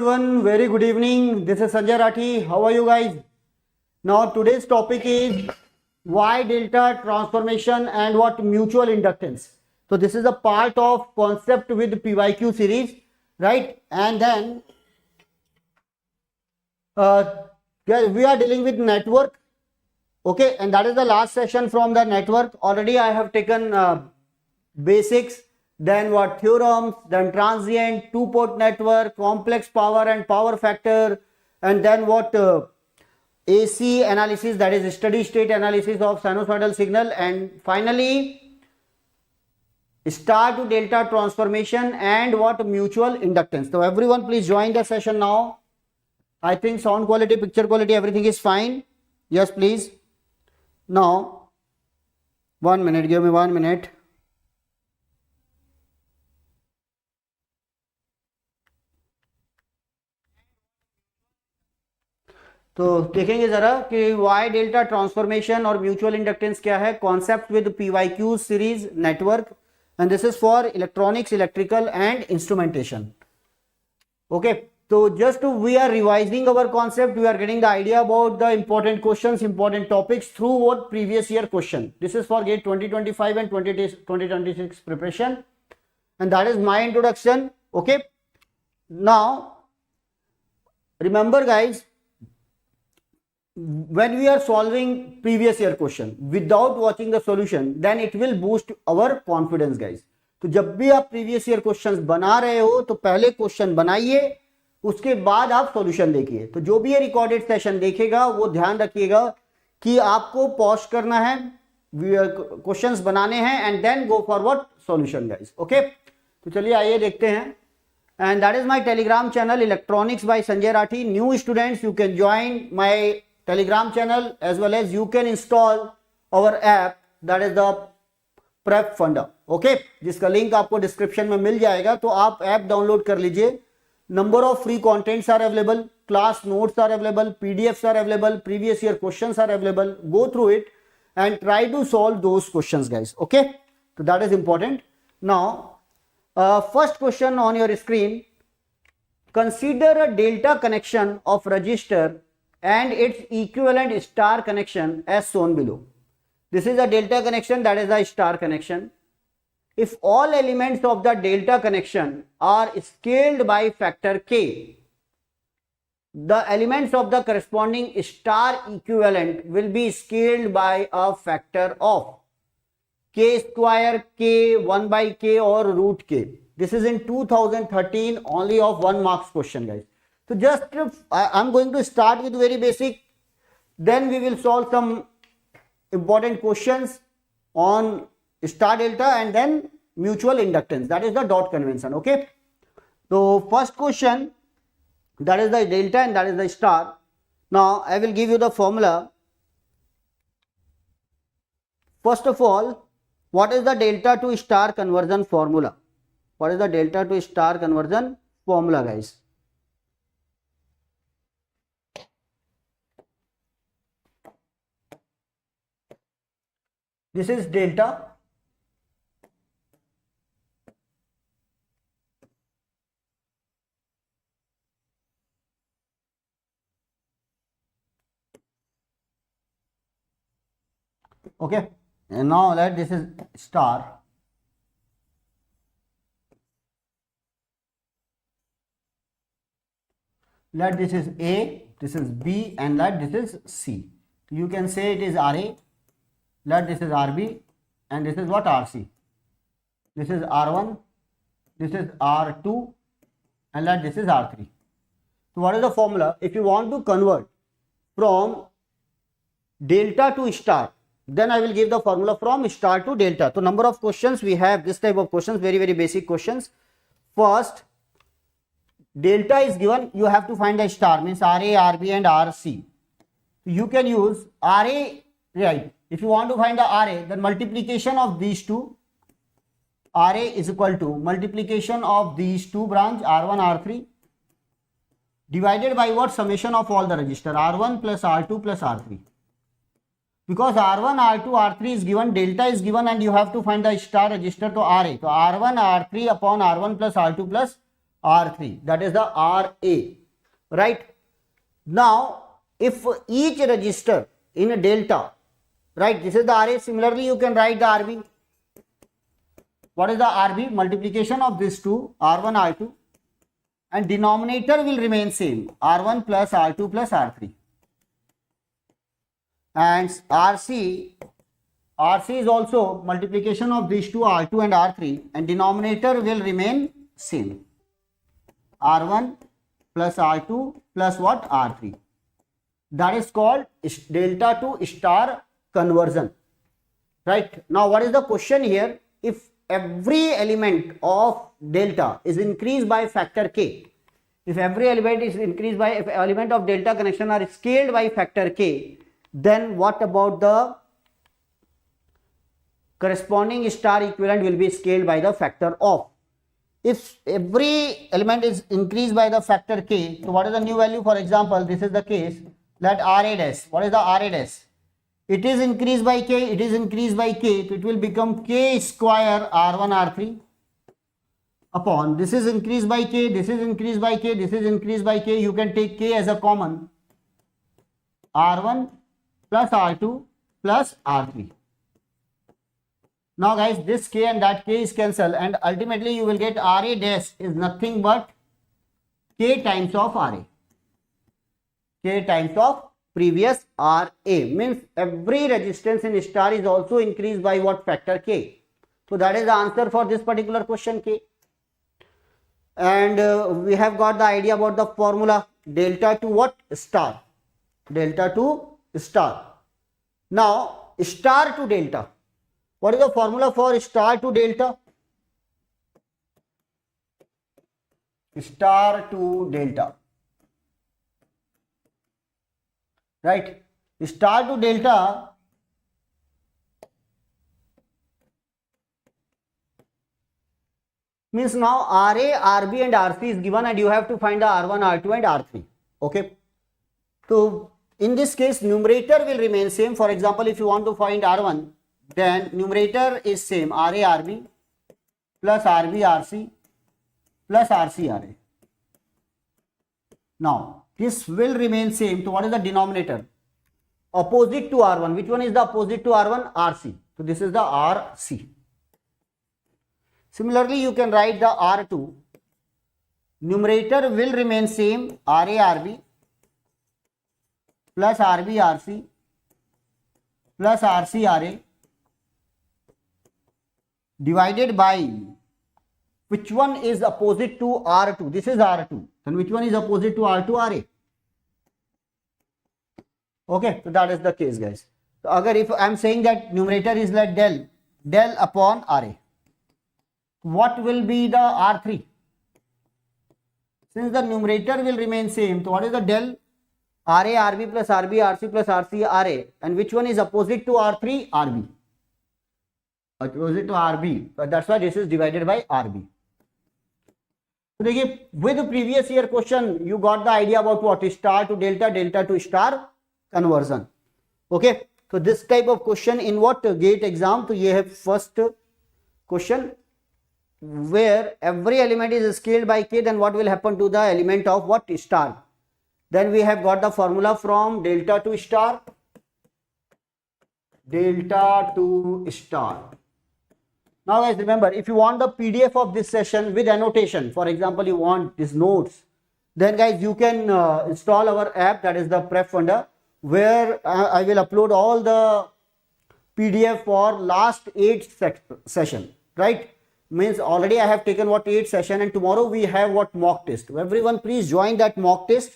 Everyone, very good evening. This is Sanjay Rathi. How are you guys? Now today's topic is Y delta transformation and what mutual inductance. So this is a part of concept with PYQ series, right? And then we are dealing with network. Okay, and that is the last session from the network. Already I have taken basics, then what theorems, then transient, two-port network, complex power and power factor, and then what AC analysis, that is steady state analysis of sinusoidal signal, and finally star to delta transformation and what mutual inductance. So everyone please join the session now. I think sound quality, picture quality, everything is fine. Yes, please. Now, 1 minute, give me 1 minute. तो देखेंगे जरा कि Y delta transformation और mutual inductance क्या है, concept with PYQ series network, and this is for electronics, electrical and instrumentation. Okay, तो just we are revising our concept, we are getting the idea about the important questions, important topics through what previous year question. This is for GATE 2025 and 2026 preparation, and that is my introduction. Okay, now remember guys, when we are solving previous year question without watching the solution, then it will boost our confidence guys. तो जब भी आप previous year questions बना रहे हो तो पहले question बनाइए, उसके बाद आप सॉल्यूशन देखिए. तो जो भी ये रिकॉर्डेड सेशन देखेगा वो ध्यान रखिएगा कि आपको पॉज करना है, क्वेश्चंस बनाने हैं and then go forward solution guys. Okay, तो चलिए आइए देखते हैं. And that is my Telegram channel electronics by Sanjay Rathi. New students you can join my Telegram channel as well as you can install our app, that is the Prep Funda. Okay, जिसका link आपको description में मिल जाएगा, तो आप app download कर लीजिए. Number of free contents are available, class notes are available, PDFs are available, previous year questions are available. Go through it and try to solve those questions guys. Okay, तो that is important. Now first question on your screen. Consider a delta connection of resistor and its equivalent star connection as shown below. This is a delta connection, that is a star connection. If all elements of the delta connection are scaled by factor k, the elements of the corresponding star equivalent will be scaled by a factor of k square, k, 1 by k or root k. This is in 2013 only of 1 marks question guys. So just I'm going to start with very basic, then we will solve some important questions on star delta and then mutual inductance, that is the dot convention. Okay, so first question, that is the delta and that is the star. Now I will give you the formula. First of all, what is the delta to star conversion formula? What is the delta to star conversion formula guys? This is delta. Okay, and now that this is star. Let this is A, this is B, and let this is C. You can say it is RA. Let this is RB, and this is what RC. This is R1, this is R2, and let this is R3. So what is the formula? If you want to convert from delta to star, then I will give the formula from star to delta. So number of questions we have, this type of questions, very very basic questions. First, delta is given, you have to find the star, means RA, RB and RC. You can use RA, right? If you want to find the RA, then multiplication of these two, RA is equal to multiplication of these two branch R1, R3 divided by what? Summation of all the register R1 plus R2 plus R3. Because R1, R2, R3 is given, delta is given, and you have to find the star register to RA. So R1, R3 upon R1 plus R2 plus R3, that is the RA, right? Now, if each register in a delta, right, this is the RA, similarly you can write the RB. What is the RB? Multiplication of these two, R1, R2, and denominator will remain same, R1 plus R2 plus R3. And RC is also multiplication of these two, R2 and R3, and denominator will remain same, R1 plus R2 plus what? R3. That is called delta to star conversion, right? Now what is the question here? If every element of delta is increased by factor k, if every element is increased by, if element of delta connection are scaled by factor k, then what about the corresponding star equivalent will be scaled by the factor of? If every element is increased by the factor k, so what is the new value? For example, this is the case, let RA dash, what is the RA dash? It is increased by k, it is increased by k, so it will become k square R1 R3 upon, this is increased by k, this is increased by k, this is increased by k, you can take k as a common, R1 plus R2 plus R3. Now guys, this k and that k is cancelled, and ultimately you will get RA dash is nothing but k times of RA. K times of previous RA, means every resistance in star is also increased by what? Factor k. So that is the answer for this particular question k. And we have got the idea about the formula, delta to what? Star. Delta to star. Now star to delta. What is the formula for star to delta? Star to delta. Right? Star to delta means now RA, RB and RC is given, and you have to find the R1, R2 and R3. Okay. So in this case, numerator will remain same. For example, if you want to find R1, then numerator is same, RA, RB plus RB, RC plus RC, RA. Now this will remain same. So what is the denominator? Opposite to R1. Which one is the opposite to R1? RC. So this is the RC. Similarly, you can write the R2. Numerator will remain same, RA, RB plus RB, RC plus RC, RA divided by, which one is opposite to R2? This is R2. Then which one is opposite to R2? RA. Okay, so that is the case, guys. So if I am saying that numerator is like del upon RA, what will be the R3? Since the numerator will remain same, so what is the del? RA, RB plus RB, RC plus RC, RA. And which one is opposite to R3? RB. Opposite to RB. So that's why this is divided by RB. So with the previous year question, you got the idea about what is star to delta, delta to star conversion. Okay. So this type of question in what GATE exam? So you have first question where every element is scaled by k, then what will happen to the element of what? Star. Then we have got the formula from delta to star. Delta to star. Now guys, remember, if you want the PDF of this session with annotation, for example, you want these notes, then guys, you can install our app, that is the Prep Funder, where I will upload all the PDF for last 8 session, right? Means already I have taken what 8 session, and tomorrow we have what mock test. Everyone please join that mock test.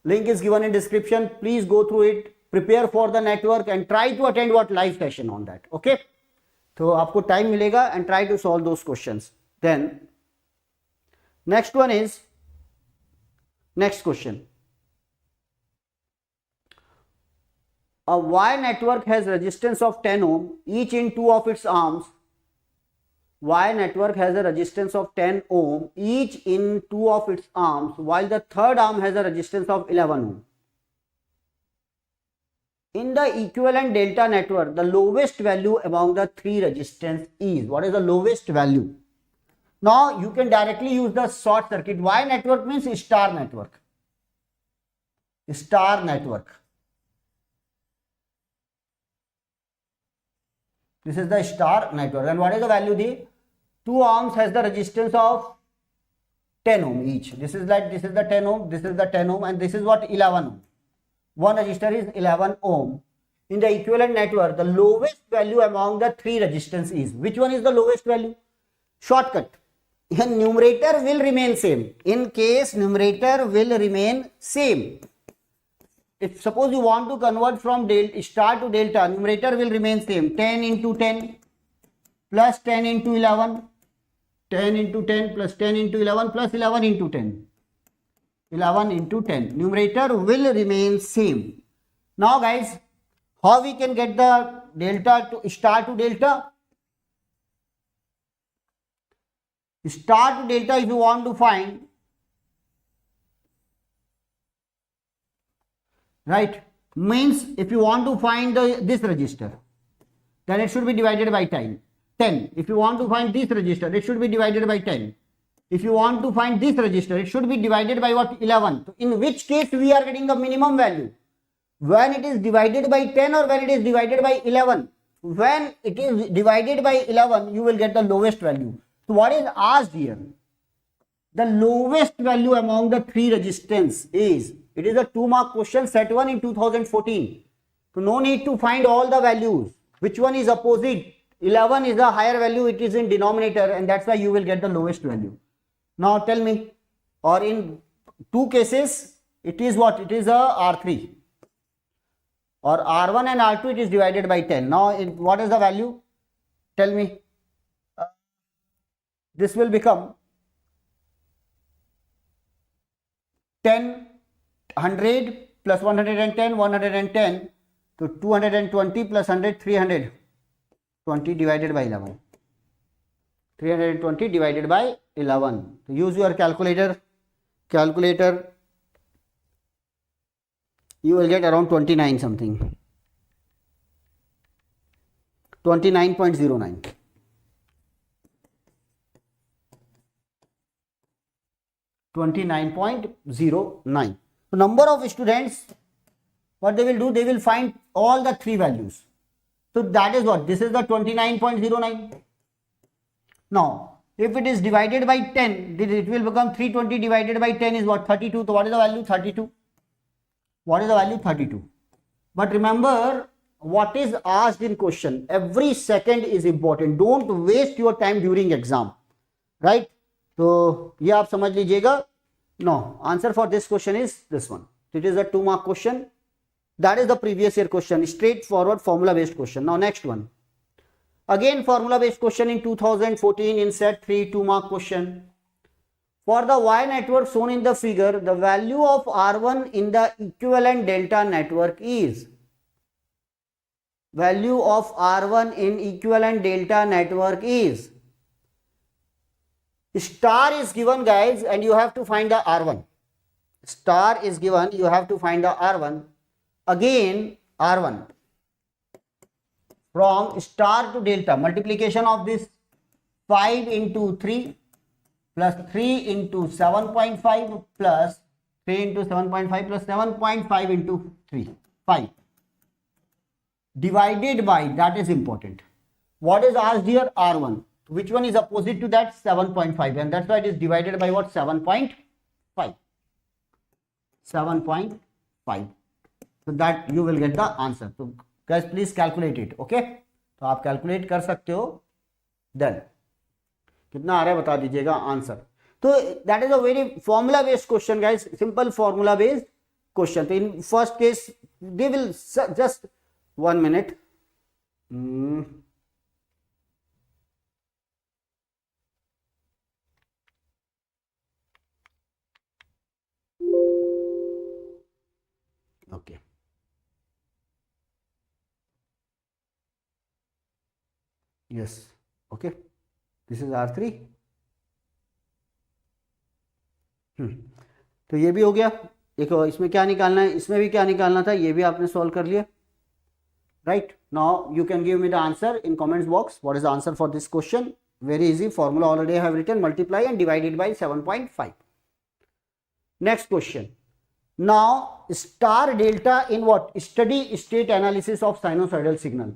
Link is given in description. Please go through it, prepare for the network and try to attend what live session on that. Okay. So आपको time मिलेगा and try to solve those questions. Then next one is next question. A Y network has resistance of 10 ohm each in two of its arms. Y network has a resistance of 10 ohm each in two of its arms, while the third arm has a resistance of 11 ohm. In the equivalent delta network, the lowest value among the three resistance is, what is the lowest value? Now you can directly use the short circuit. Y network means star network. Star network. This is the star network. And what is the value? The 2 ohms has the resistance of 10 ohm each. This is like, this is the 10 ohm, this is the 10 ohm, and this is what, 11 ohm. One resistor is 11 ohm. In the equivalent network, the lowest value among the 3 resistance is, which one is the lowest value? Shortcut. Here numerator will remain same. In case numerator will remain same. If suppose you want to convert from star to delta, numerator will remain same. 10 into 10 plus 10 into 11. 10 into 10 plus 10 into 11 plus 11 into 10. 11 into 10. Numerator will remain same. Now guys, how we can get the delta to star to delta? Star to delta, if you want to find, right, means if you want to find this register, then it should be divided by 10. If you want to find this register, it should be divided by 10. If you want to find this register, it should be divided by what? 11. So in which case we are getting the minimum value? When it is divided by 10 or when it is divided by 11? When it is divided by 11, you will get the lowest value. So what is asked here? The lowest value among the 3 resistance is, it is a 2-mark question, set 1 in 2014. So no need to find all the values. Which one is opposite? 11 is a higher value, it is in denominator, and that's why you will get the lowest value. Now tell me, or in 2 cases, it is what? It is a R3. Or R1 and R2, it is divided by 10. Now what is the value? Tell me. This will become 10, 100 plus 110, 110. So 220 plus 100, 300. 20 divided by 11. 320 divided by 11. So use your calculator. You will get around 29 something. 29.09. 29.09. So number of students, what they will do, they will find all the 3 values. So that is what, this is the 29.09. Now, if it is divided by 10, it will become 320 divided by 10 is what? 32. So what is the value? 32. What is the value? 32. But remember, what is asked in question, every second is important. Don't waste your time during exam. Right? So, ये आप समझ लीजिएगा. No, answer for this question is this one. It is a 2-mark question. That is the previous year question, straightforward formula based question. Now next one. Again formula based question in 2014 in set 3, 2-mark question. For the Y network shown in the figure, the value of R1 in the equivalent delta network is. Value of R1 in equivalent delta network is. Star is given guys and you have to find the R1. Star is given, you have to find the R1. Again R1 from star to delta, multiplication of this 5 into 3 plus 3 into 7.5 plus 3 into 7.5 plus 7.5 into 3, 5 divided by, that is important. What is asked here? R1. Which one is opposite to that? 7.5, and that's why it is divided by what? 7.5. 7.5. So that you will get the answer. So guys please calculate it. Okay, तो आप calculate कर सकते हो. Then कितना आ रहा है बता दीजिएगा आंसर. तो that is a very formula based question guys, simple formula based question. So in first case they will just 1 minute. Okay. Yes. Okay. This is R3. तो ये भी हो गया. देखो इसमें क्या निकालना है, इसमें भी क्या निकालना था, ये भी आपने सॉल्व कर लिया. Right. Now you can give me the answer in comments box. What is the answer for this question? Very easy formula already I have written, multiply and divide it by 7.5. Next question. Now star delta in what? Steady state analysis of sinusoidal signal.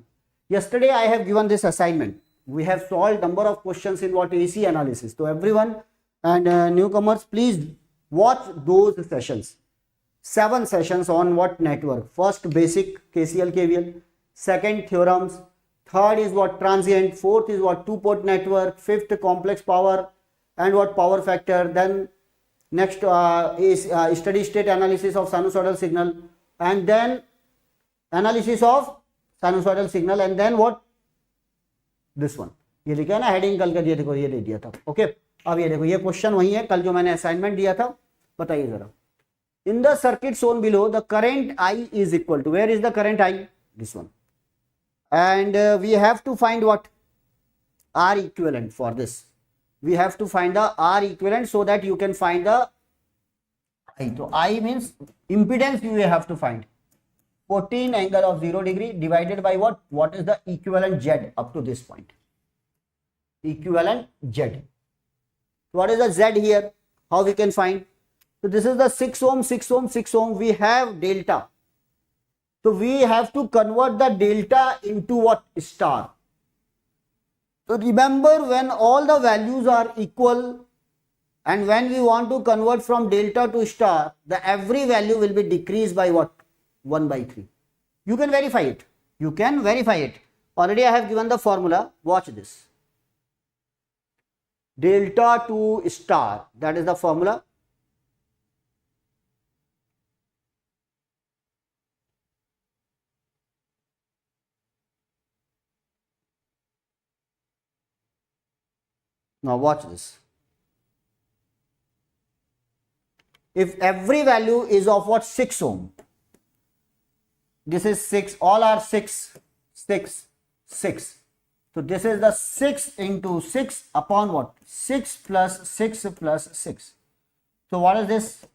Yesterday I have given this assignment. We have solved number of questions in what? AC analysis. So everyone and newcomers, please watch those sessions. 7 sessions on what? Network. First basic KCL KVL, second theorems, third is what? Transient, fourth is what? 2-port network, fifth complex power and what? Power factor. Then next is steady state analysis of sinusoidal signal, and then analysis of sinusoidal signal, and then what? This one. ये लिखा है ना heading, कल का ये देखो, ये दे दिया था. ओके, अब ये देखो, ये क्वेश्चन वही है कल जो मैंने असाइनमेंट दिया था. बताइए जरा. In the circuit shown below, the current I is equal to, where is the current I? This one. And we have to find what? R equivalent for this. We have to find the R equivalent so that you can find the I. So I means impedance you have to find. 14 angle of 0 degree divided by what? What is the equivalent Z up to this point? Equivalent Z. What is the Z here? How we can find? So this is the 6 ohm, 6 ohm, 6 ohm. We have delta. So we have to convert the delta into what? Star. So remember, when all the values are equal and when we want to convert from delta to star, the every value will be decreased by what? 1 by 3. You can verify it. You can verify it. Already I have given the formula. Watch this. Delta to star. That is the formula. Now watch this. If every value is of what? 6 ohm. This is 6. All are 6. 6. 6. So this is the 6 into 6 upon what? 6 plus 6 plus 6. So what is this?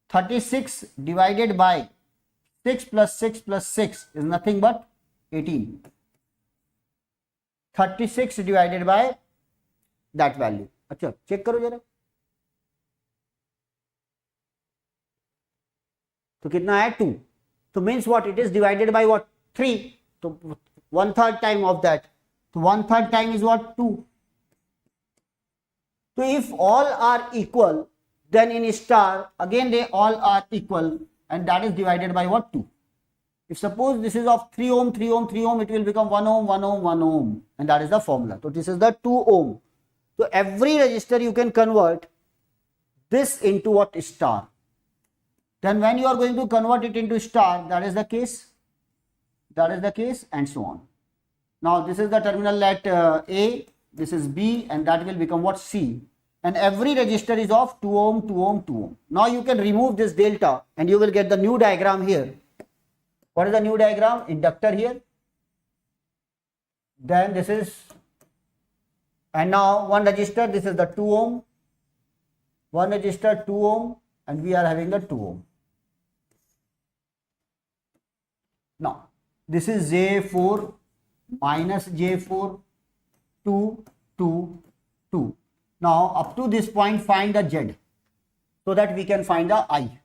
36 divided by 6 plus 6 plus 6 is nothing but 18. 36 divided by that value. अच्छा check करो जरा. तो कितना है? 2. So means what? It is divided by what? 3. So 1/3 time of that. So 1/3 time is what? 2. So if all are equal, then in star again they all are equal, and that is divided by what? 2. If suppose this is of 3 ohm, 3 ohm, 3 ohm, it will become 1 ohm, 1 ohm, 1 ohm, and that is the formula. So this is the 2 ohm. So every resistor you can convert this into what? Star. Then when you are going to convert it into star, that is the case. That is the case, and so on. Now this is the terminal at A, this is B, and that will become what? C. And every resistor is of 2 ohm, 2 ohm, 2 ohm. Now you can remove this delta and you will get the new diagram here. What is the new diagram? Inductor here. Then this is, and now one resistor, this is the 2 ohm. One resistor 2 ohm, and we are having the 2 ohm. Now this is J4 minus J4, 2, 2, 2. Now up to this point find the Z so that we can find the I.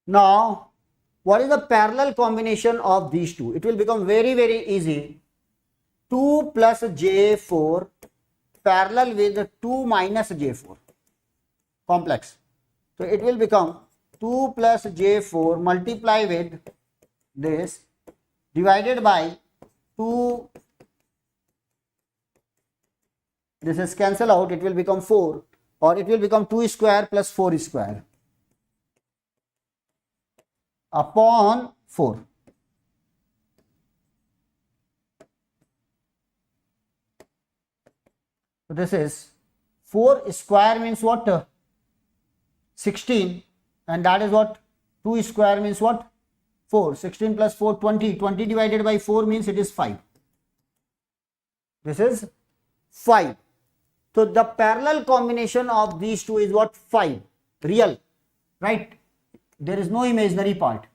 Now what is the parallel combination of these two? It will become very, very easy. 2 plus J4 parallel with 2 minus J4 complex. So it will become 2 plus J4 multiply with this divided by 2. This is cancel out, it will become 4, or it will become 2 square plus 4 square upon 4. So this is 4 square means what? 16, and that is what? 2 square means what? 4. 16 plus 4, 20. 20 divided by 4 means it is 5. This is 5. So the parallel combination of these two is what? 5. Real, right? There is no imaginary part.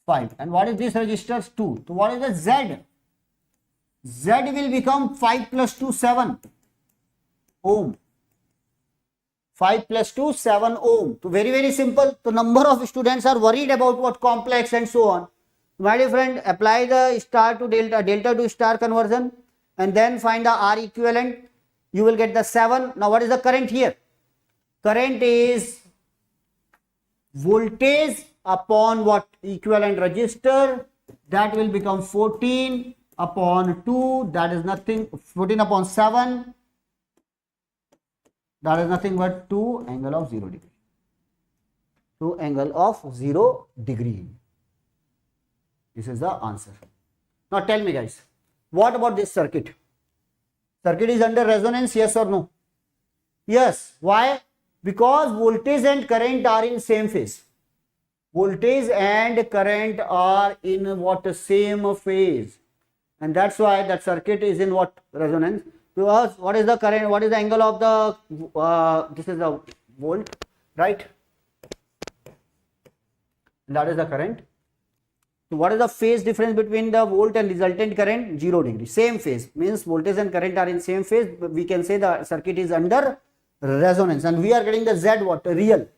5. And what is this resistors? 2. So what is the Z? Z will become 5 plus 2 7 ohm. 5 plus 2 7 ohm. So very very simple. So number of students are worried about what complex and so on. My dear friend, apply the star to delta, delta to star conversion, and then find the R equivalent. You will get the 7. Now what is the current here? Current is voltage upon what? Equivalent resistor. That will become 14 upon 2. That is nothing. 14 upon 7. That is nothing but 2 angle of 0 degree. 2 angle of 0 degree. This is the answer. Now tell me guys, what about this circuit? Circuit is under resonance, yes or no? Yes. Why? Because voltage and current are in same phase. Voltage and current are in what? Same phase. And that's why that circuit is in what? Resonance. Because what is the current? What is the angle of the, this is the volt, right? That is the current. So what is the phase difference between the volt and resultant current? 0 degree. Same phase. Means voltage and current are in same phase. We can say the circuit is under resonance. And we are getting the Z what? Real.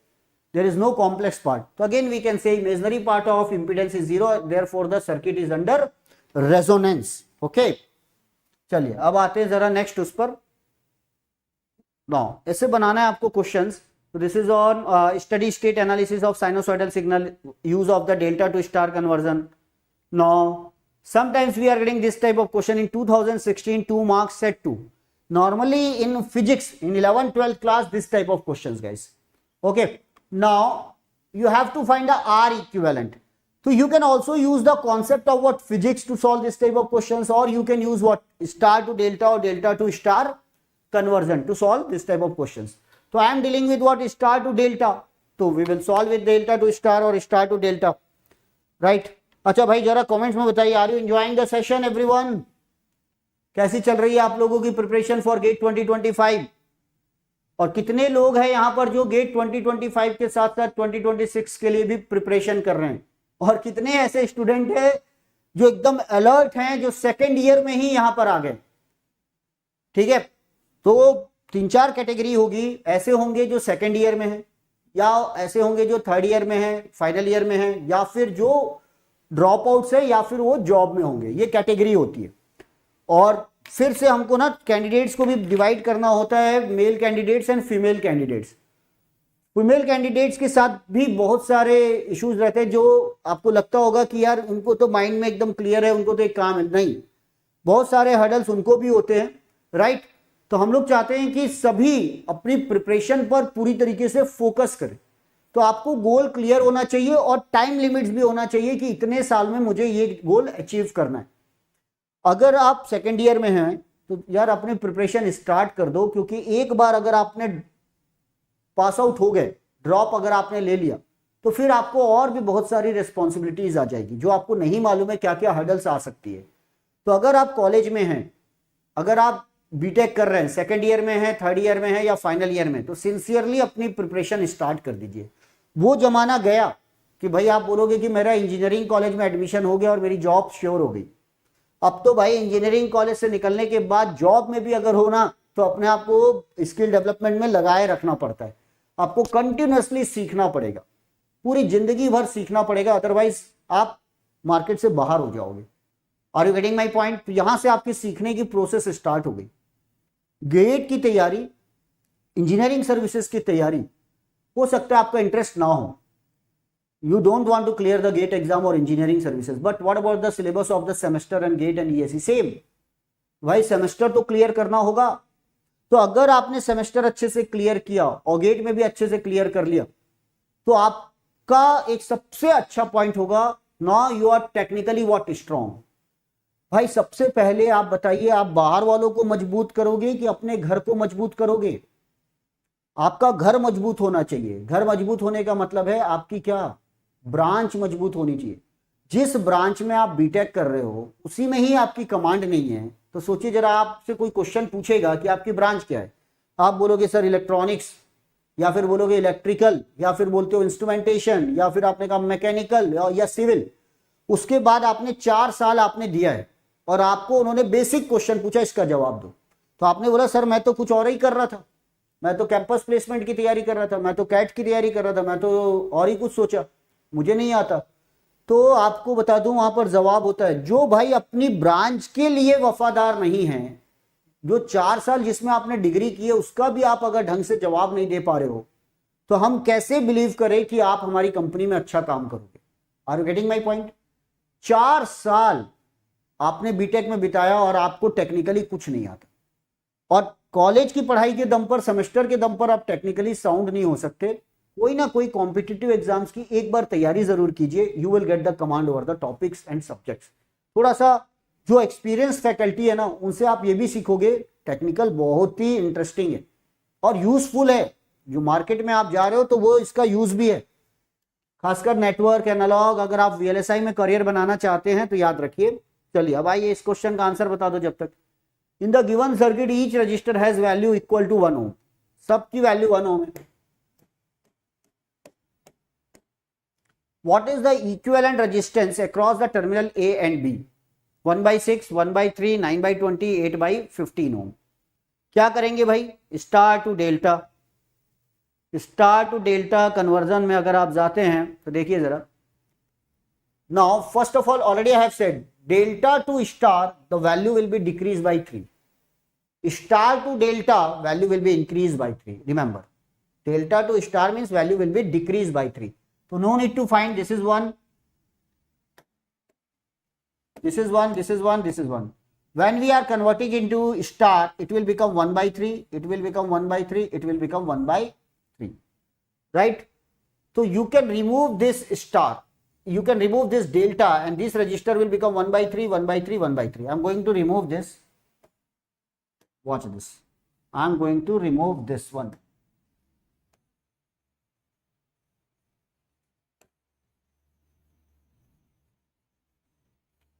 There is no complex part. So again we can say imaginary part of impedance is 0. Therefore the circuit is under resonance. Okay. चलिए अब आते हैं जरा next उस पर. Now ऐसे बनाना है आपको questions. So this is on steady state analysis of sinusoidal signal, use of the delta to star conversion. Now sometimes we are getting this type of question in 2016 2 marks set 2. Normally in physics in 11th 12th class this type of questions guys. Okay, now you have to find the R equivalent. So you can also use the concept of what? Physics to solve this type of questions, or you can use what? Star to delta or delta to star conversion to solve this type of questions. So I am dealing with what? Star to delta. So we will solve with delta to star or star to delta. Right? अच्छा भाई जरा comments में बताइए, are you enjoying the session everyone? कैसी चल रही है आप लोगों की प्रिपरेशन फॉर गेट 2025? और कितने लोग हैं यहाँ पर जो गेट 2025 के साथ साथ 2026 के लिए भी प्रिपरेशन कर रहे हैं? और कितने ऐसे स्टूडेंट हैं जो एकदम अलर्ट हैं, जो सेकेंड ईयर में ही यहां पर आ गए? ठीक है, तो 3-4 कैटेगरी होगी. ऐसे होंगे जो सेकेंड ईयर में है, या ऐसे होंगे जो थर्ड ईयर में है, फाइनल ईयर में है, या फिर जो ड्रॉप आउट्स है, या फिर वो जॉब में होंगे. ये कैटेगरी होती है. और फिर से हमको ना कैंडिडेट्स को भी डिवाइड करना होता है, male candidates and female candidates. Female candidates के साथ भी बहुत सारे इश्यूज रहते हैं जो आपको लगता होगा कि यार उनको तो माइंड में एकदम क्लियर है, उनको तो एक काम है. नहीं, बहुत सारे हर्डल्स उनको भी होते हैं. राइट? तो हम लोग चाहते हैं कि सभी अपनी प्रिपरेशन पर पूरी तरीके से फोकस करें. तो आपको गोल क्लियर होना चाहिए और टाइम लिमिट्स भी होना चाहिए कि इतने साल में मुझे ये गोल अचीव करना है. अगर आप सेकेंड ईयर में हैं तो यार अपनी प्रिपरेशन स्टार्ट कर दो, क्योंकि एक बार अगर आपने पास आउट हो गए, ड्रॉप अगर आपने ले लिया, तो फिर आपको और भी बहुत सारी रिस्पॉन्सिबिलिटीज आ जाएगी जो आपको नहीं मालूम है क्या क्या हर्डल्स आ सकती है. तो अगर आप कॉलेज में हैं, अगर आप बीटेक कर रहे हैं, सेकेंड ईयर में हैं, थर्ड ईयर में हैं या फाइनल ईयर में, तो सिंसियरली अपनी प्रिपरेशन स्टार्ट कर दीजिए. वो जमाना गया कि भाई आप बोलोगे कि मेरा इंजीनियरिंग कॉलेज में एडमिशन हो गया और मेरी जॉब श्योर हो गई. अब तो भाई इंजीनियरिंग कॉलेज से निकलने के बाद जॉब में भी अगर होना तो अपने आप को स्किल डेवलपमेंट में लगाए रखना पड़ता है. आपको कंटिन्यूअसली सीखना पड़ेगा, पूरी जिंदगी भर सीखना पड़ेगा, अदरवाइज आप मार्केट से बाहर हो जाओगे. Are you getting my point? तो यहां से आपकी सीखने की प्रोसेस स्टार्ट हो गई. गेट की तैयारी, इंजीनियरिंग सर्विसेज की तैयारी, हो सकता है आपका इंटरेस्ट ना हो. You don't want to clear the GATE exam or engineering services, but what about the syllabus of the semester and GATE and ESE? Same. भाई सेमेस्टर तो क्लियर करना होगा. तो अगर आपने सेमेस्टर अच्छे से क्लियर किया और गेट में भी अच्छे से क्लियर कर लिया, तो आपका एक सबसे अच्छा पॉइंट होगा, now you are technically what strong. भाई सबसे पहले आप बताइए, आप बाहर वालों को मजबूत करोगे कि अपने घर को मजबूत करोगे? आपका घर मजबूत होना चाहिए. घर मजबूत होने का मतलब है आपकी क्या? ब्रांच मजबूत होनी चाहिए. जिस ब्रांच में आप बीटेक कर रहे हो उसी में ही आपकी कमांड नहीं है, तो सोचिए जरा, आपसे कोई क्वेश्चन पूछेगा कि आपकी ब्रांच क्या है, आप बोलोगे सर इलेक्ट्रॉनिक्स, या फिर बोलोगे इलेक्ट्रिकल, या फिर बोलते हो इंस्ट्रूमेंटेशन, या फिर आपने कहा मैकेनिकल या सिविल. उसके बाद आपने 4 साल आपने दिया है, और आपको उन्होंने बेसिक क्वेश्चन पूछा, इसका जवाब दो, तो आपने बोला सर मैं तो कुछ और ही कर रहा था, मैं तो कैंपस प्लेसमेंट की तैयारी कर रहा था, मैं तो कैट की तैयारी कर रहा था, मैं तो और ही कुछ सोचा, मुझे नहीं आता। तो आपको बता दूं वहां पर जवाब होता है, जो भाई अपनी ब्रांच के लिए वफादार नहीं है, जो 4 साल जिसमें आपने डिग्री की है उसका भी आप अगर ढंग से जवाब नहीं दे पा रहे हो, तो हम कैसे बिलीव करें कि आप हमारी कंपनी में अच्छा काम करोगे। Are you getting my point? 4 साल आपने बीटेक में बिताया और आपको टेक्निकली कुछ नहीं आता, और कॉलेज की पढ़ाई के दम पर, सेमेस्टर के दम पर आप टेक्निकली साउंड नहीं हो सकते। कोई ना कोई कॉम्पिटिटिव एग्जाम्स की एक बार तैयारी जरूर कीजिए, you will get the command over the topics and subjects. थोड़ा सा जो एक्सपीरियंस फैकल्टी है ना, उनसे आप ये भी सीखोगे, टेक्निकल बहुत ही इंटरेस्टिंग है और यूजफुल है। जो मार्केट में आप जा रहे हो तो वो इसका यूज भी है, खासकर नेटवर्क एनालॉग। अगर आप वीएलएसआई में करियर बनाना चाहते हैं तो याद रखिए। चलिए अब आइए इस क्वेश्चन का आंसर बता दो जब तक। In the given circuit each resistor has value equal to 1 ohm, सबकी वैल्यू 1 ओम है। What is the equivalent resistance across the terminal A and B? 1/6, 1/3, 9/20, 8/15 ohm. क्या करेंगे भाई? Star to delta, star to delta conversion में अगर आप जाते हैं तो देखिए जरा। Now first of all already I have said delta to star the value will be decrease by 3, star to delta value will be increase by 3। Remember, delta to star means value will be decrease by 3। तो no need to find this is 1, this is 1, this is 1, this is 1. When we are converting into star, it will become 1/3, it will become 1/3, it will become 1/3, right? So you can remove this star, you can remove this delta, and this register will become 1/3, 1/3, 1/3. I'm going to remove this. Watch this. I'm going to remove this one.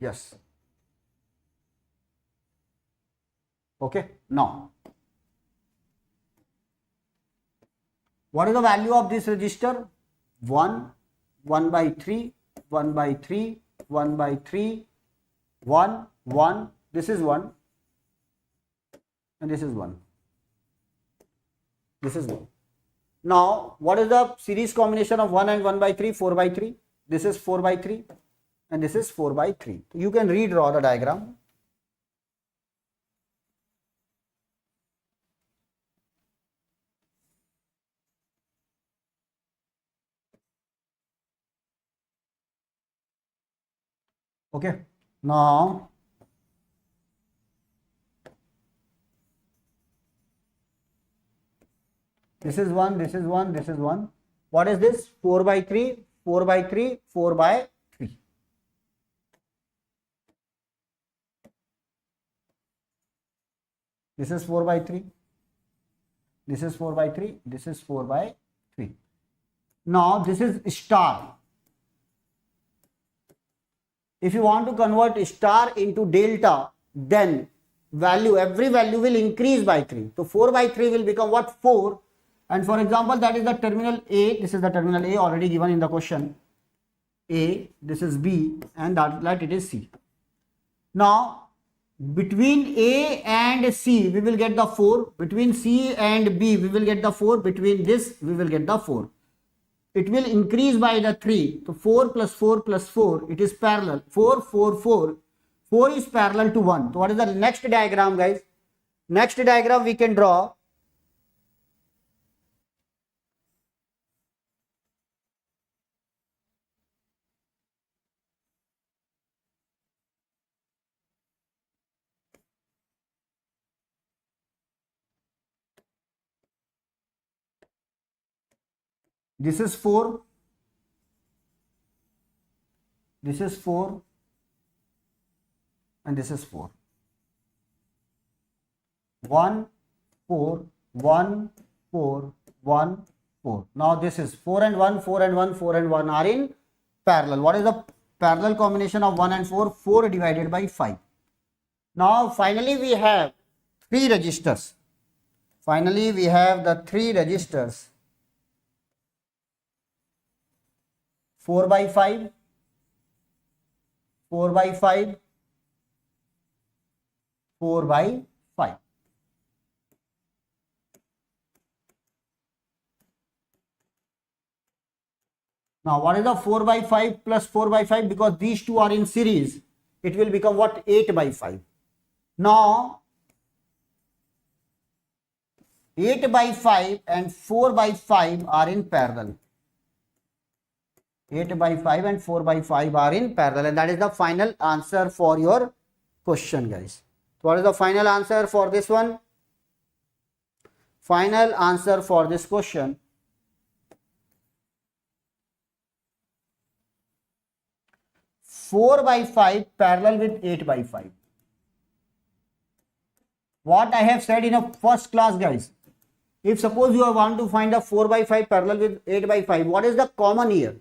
Yes. Okay. Now, what is the value of this register? 1, 1/3, 1/3, 1/3, 1, 1. This is 1, and this is 1. This is 1. Now, what is the series combination of 1 and 1/3? 4/3. This is 4/3. And this is 4/3. You can redraw the diagram. Okay. Now, this is 1, this is 1, this is 1. What is this? 4/3, 4/3, 4/3. This is 4/3, this is 4/3, this is 4/3. Now this is star. If you want to convert star into delta, then every value will increase by 3. So 4/3 will become what? 4. And for example, that is the terminal A. This is the terminal A already given in the question. A, this is B, and that it is C. Now, between A and C, we will get the 4. Between C and B, we will get the 4. Between this, we will get the 4. It will increase by the 3. So 4 plus 4 plus 4, it is parallel. 4, 4, 4. 4 is parallel to 1. So what is the next diagram, guys? Next diagram we can draw. This is 4. This is 4. And this is 4. 1, 4, 1, 4, 1, 4. Now this is 4 and 1, 4 and 1, 4 and 1 are in parallel. What is the parallel combination of 1 and 4? 4 divided by 5. Now finally we have 3 registers. Finally we have the 3 registers. 4/5, 4/5, 4 by 5. Now what is the 4 by 5 plus 4 by 5? Because these two are in series, it will become what? 8 by 5. Now 8 by 5 and 4 by 5 are in parallel. 8 by 5 and 4 by 5 are in parallel, and that is the final answer for your question, guys. What is the final answer for this one? Final answer for this question, 4 by 5 parallel with 8 by 5. What I have said in a first class, guys, if suppose you want to find a 4 by 5 parallel with 8 by 5, what is the common here?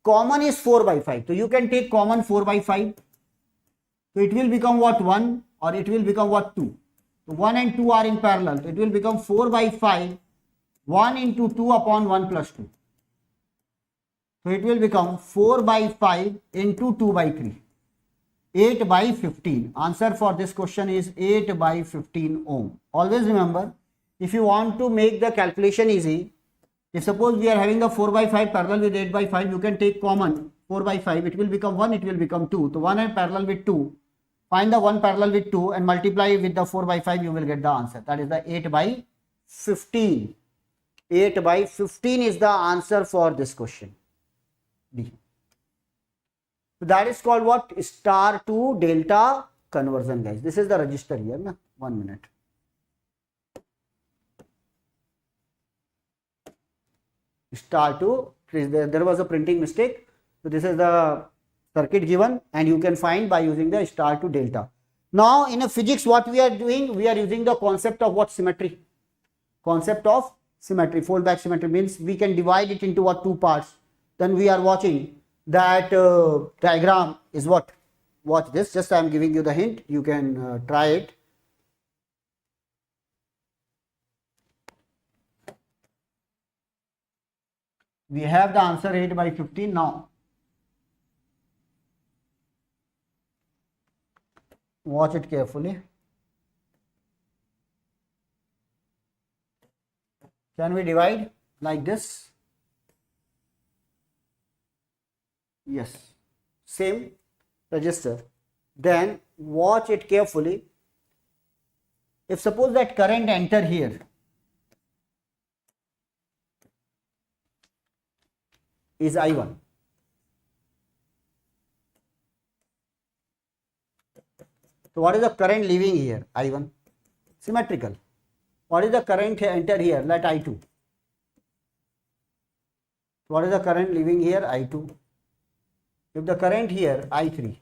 Common is 4 by 5. So you can take common 4 by 5. So it will become what? 1, or it will become what? 2. So 1 and 2 are in parallel. So it will become 4 by 5, 1 into 2 upon 1 plus 2. So it will become 4 by 5 into 2 by 3. 8 by 15. Answer for this question is 8 by 15 ohm. Always remember, if you want to make the calculation easy, if suppose we are having the 4 by 5 parallel with 8 by 5, you can take common 4 by 5. It will become 1, it will become 2. So 1 and parallel with 2. Find the 1 parallel with 2 and multiply with the 4 by 5, you will get the answer. That is the 8 by 15. 8 by 15 is the answer for this question. D. So that is called what? Star to delta conversion, guys. This is the register here. Na? 1 minute. Star to, there was a printing mistake. So this is the circuit given, and you can find by using the star to delta. Now in a physics, what we are doing? We are using the concept of what? Symmetry. Concept of symmetry. Fold back symmetry means we can divide it into what? 2 parts. Then we are watching that diagram is what? Watch this. Just I am giving you the hint. You can try it. We have the answer 8 by 15 now. Watch it carefully. Can we divide like this? Yes. Same register. Then watch it carefully. If suppose that current enter here, is I1. So what is the current leaving here? I1. Symmetrical. What is the current enter here? Let I2. What is the current leaving here? I2. If the current here I3.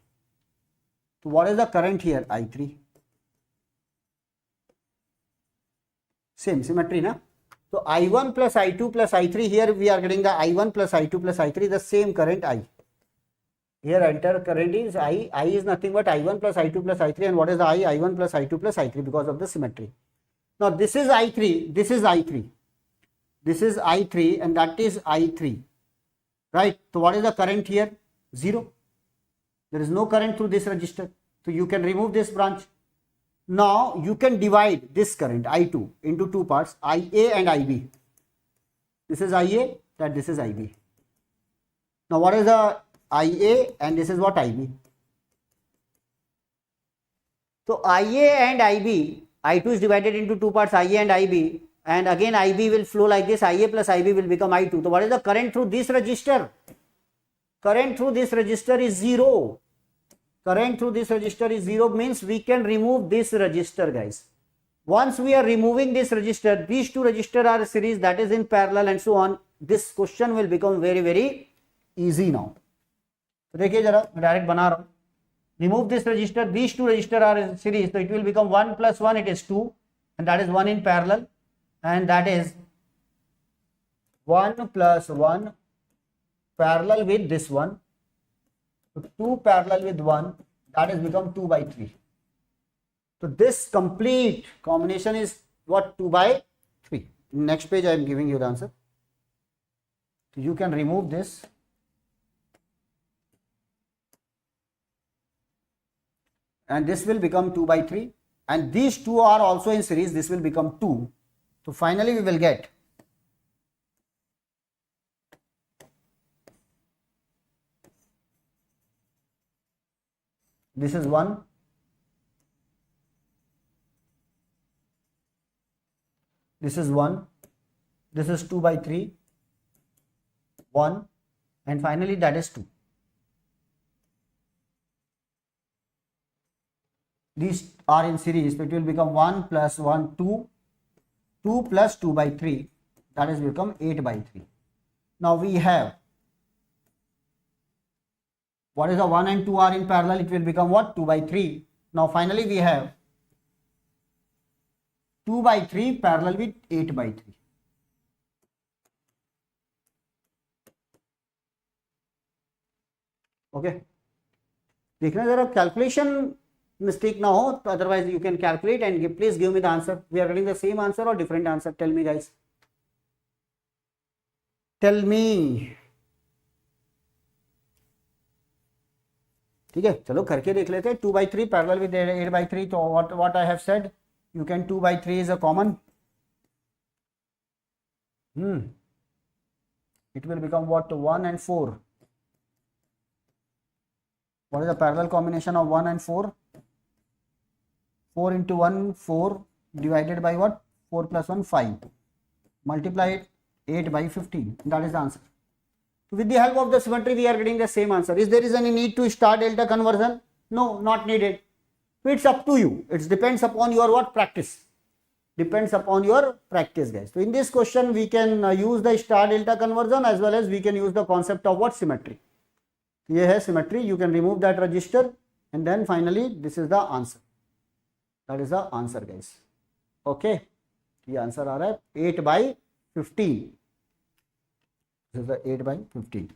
So what is the current here? I3. Same symmetry, na? So I1 plus I2 plus I3, here we are getting the I1 plus I2 plus I3, the same current I. Here enter current is I is nothing but I1 plus I2 plus I3, and what is the I1 plus I2 plus I3 because of the symmetry. Now this is I3, this is I3. This is I3 and that is I3. Right? So what is the current here? 0. There is no current through this resistor. So you can remove this branch. Now you can divide this current I2 into 2 parts, IA and IB. This is IA, that this is IB. Now what is the IA and this is what IB? So IA and IB, I2 is divided into 2 parts, IA and IB, and again IB will flow like this, IA plus IB will become I2. So what is the current through this resistor? Current through this resistor is 0. Current through this resistor is 0 means we can remove this resistor, guys. Once we are removing this resistor, these two resistors are series, that is in parallel and so on. This question will become very, very easy now. So देखिए जरा मैं direct बना रहा हूँ. Remove this resistor, these two resistors are in series, so it will become 1 plus 1, it is 2, and that is 1 in parallel, and that is 1 plus 1 parallel with this one. So 2 parallel with 1, that has become 2 by 3. So this complete combination is what? 2 by 3. Next page I am giving you the answer. So you can remove this. And this will become 2 by 3. and these two are also in series, this will become 2. So finally we will get this is 1, this is 1, this is 2 by 3, 1, and finally that is 2. These are in series, so it will become 1 plus 1, 2, 2 plus 2 by 3, that is become 8 by 3. Now we have, what is the 1 and 2 are in parallel, it will become what? 2 by 3. Now finally we have 2 by 3 parallel with 8 by 3. Okay. देखना जरा calculation mistake ना हो, otherwise you can calculate and please give me the answer. We are getting the same answer or different answer? Tell me guys. Tell me. ठीक है, चलो करके देख लेते हैं. 2 by 3 parallel with 8 by 3. तो what I have said, you can 2 by 3 is a common. It will become what? 1 and 4. What is the parallel combination of 1 and 4? 4 into 1, 4 divided by what? 4 plus 1, 5. Multiply it, 8 by 15. That is the answer. With the help of the symmetry, we are getting the same answer. Is there any need to start delta conversion? No, not needed. It's up to you. It depends upon your what? Practice. Depends upon your practice, guys. So in this question, we can use the star delta conversion as well as we can use the concept of what? Symmetry. Here has symmetry. You can remove that register and then finally this is the answer. That is the answer, guys. Okay. The answer are 8 by 15. This is the 8 by 15.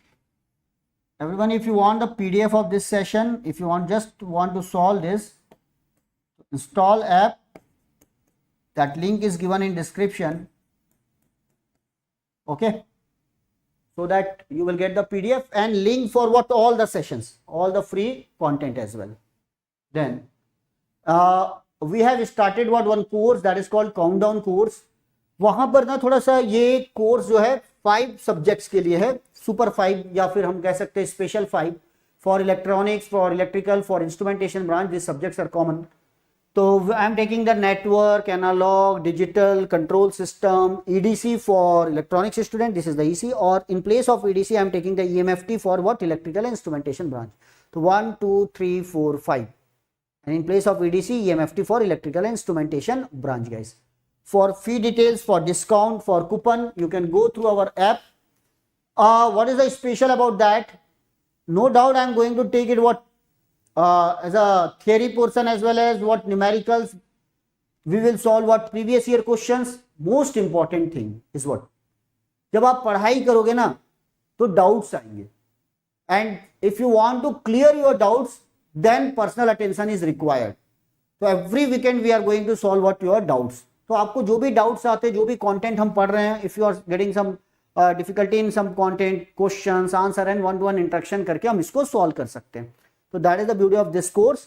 Everyone, if you want the PDF of this session, if you just want to solve this, install app. That link is given in description. Okay. So that you will get the PDF and link for what? All the sessions, all the free content as well. Then we have started what? One course that is called countdown course. वहां पर ना थोड़ा सा ये course जो है 5 subjects के लिए है, सुपर 5 या फिर हम कह सकते हैं special 5 for electronics, for electrical, for instrumentation branch. This subjects are common. So I am taking the network, analog, digital, control system, EDC for electronics student. This is the EC, or in place of EDC, I am taking the EMFT for what? Electrical instrumentation branch. So 1, 2, 3, 4, 5. And in place of EDC, EMFT for electrical instrumentation branch, guys. For fee details, for discount, for coupon, you can go through our app. What is the special about that? No doubt I am going to take it what? As a theory portion as well as what numericals. We will solve what? Previous year questions. Most important thing is what? जब आप पढ़ाई करोगे ना तो doubts आएंगे. And if you want to clear your doubts, then personal attention is required. So every weekend we are going to solve what? Your doubts. तो आपको जो भी doubts आते हैं, जो भी content हम पढ़ रहे हैं, if you are getting some difficulty in some content, questions, answer and one-to-one interaction करके हम इसको solve कर सकते हैं. So that is the beauty of this course.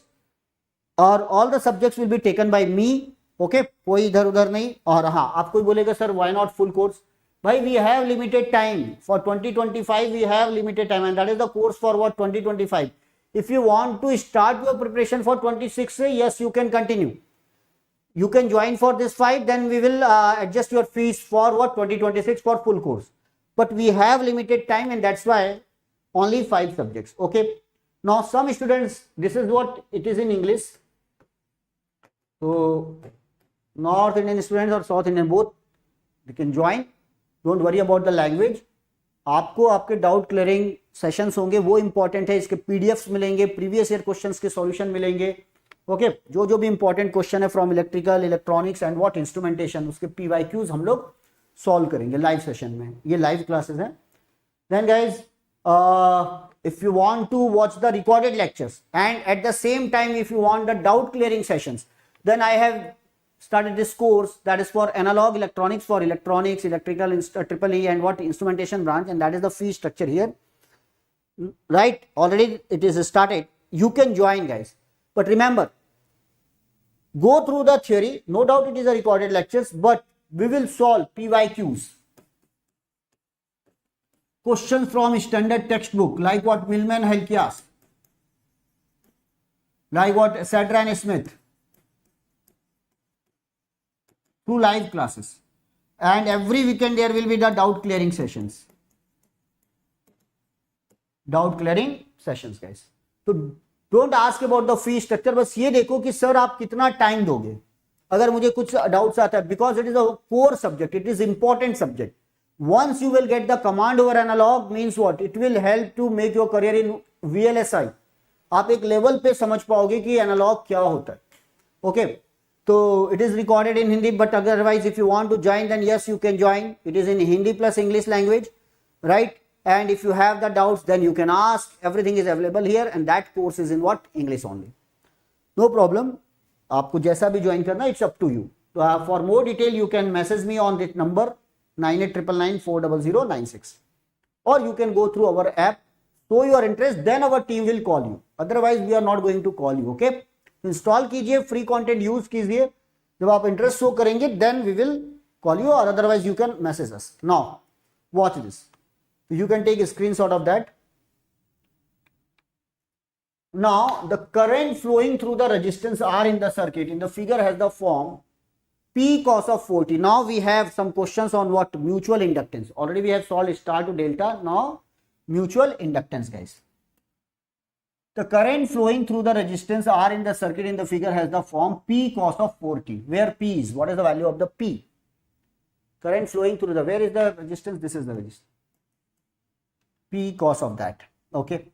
और all the subjects will be taken by me. Okay, कोई इधर उधर नहीं. और हाँ, आप कोई बोलेगा sir why not full course? भाई we have limited time for 2025. We have limited time and that is the course for what? 2025. If you want to start your preparation for 26, yes, you can continue. You can join for this 5. Then we will adjust your fees for what? 2026 for full course. But we have limited time and that's why only 5 subjects. Okay. Now some students, this is what it is in English. So North Indian students or South Indian both, they can join. Don't worry about the language. आपको आपके doubt clearing sessions होंगे, वो important है. इसके PDFs मिलेंगे, previous year questions के solution मिलेंगे. Okay, जो भी इंपॉर्टेंट क्वेश्चन है from electrical, electronics and what instrumentation, उसके PYQs हम लोग सॉल्व करेंगे लाइव सेशन में. ये लाइव क्लासेस हैं. Then guys, if you want to watch the recorded lectures and at the same time if you want the doubt clearing sessions, then I have started this course that is for analog electronics, for electronics, electrical, triple E and what instrumentation branch, and that is the fee structure here, right? Already it is started. You can join, guys, but remember go through the theory. No doubt it is a recorded lectures, but we will solve PYQs. Questions from standard textbook, like what Millman Helkias, like what Sadran Smith, through live classes. And every weekend there will be the doubt clearing sessions. Doubt clearing sessions, guys. तो don't ask about the fee structure, बस ये देखो कि sir आप कितना time दोगे अगर मुझे कुछ डाउट्स आता है, because it is a core subject, it is important subject. Once you will get the command over analog, means what? It will help to make your career in VLSI. आप एक level पे समझ पाओगे कि analogue क्या होता है. Okay, तो it is recorded in Hindi, but otherwise if you want to join then yes you can join. It is in Hindi plus English language, right? And if you have the doubts, then you can ask. Everything is available here, and that course is in what? English only. No problem. आपको जैसा भी join करना, it's up to you. For more detail, you can message me on this number 9899940096, or you can go through our app, show your interest, then our team will call you. Otherwise, we are not going to call you. Okay? Install कीजिए, free content use कीजिए. जब आप interest show करेंगे, then we will call you, or otherwise you can message us. Now, watch this. You can take a screenshot of that. Now the current flowing through the resistance R in the circuit in the figure has the form P cos of 4t. Now we have some questions on what? Mutual inductance. Already we have solved star to delta. Now mutual inductance, guys. The current flowing through the resistance R in the circuit in the figure has the form P cos of 4t, where P is, what is the value of the P? Current flowing through the, where is the resistance? This is the resistance. P cos of that. Okay,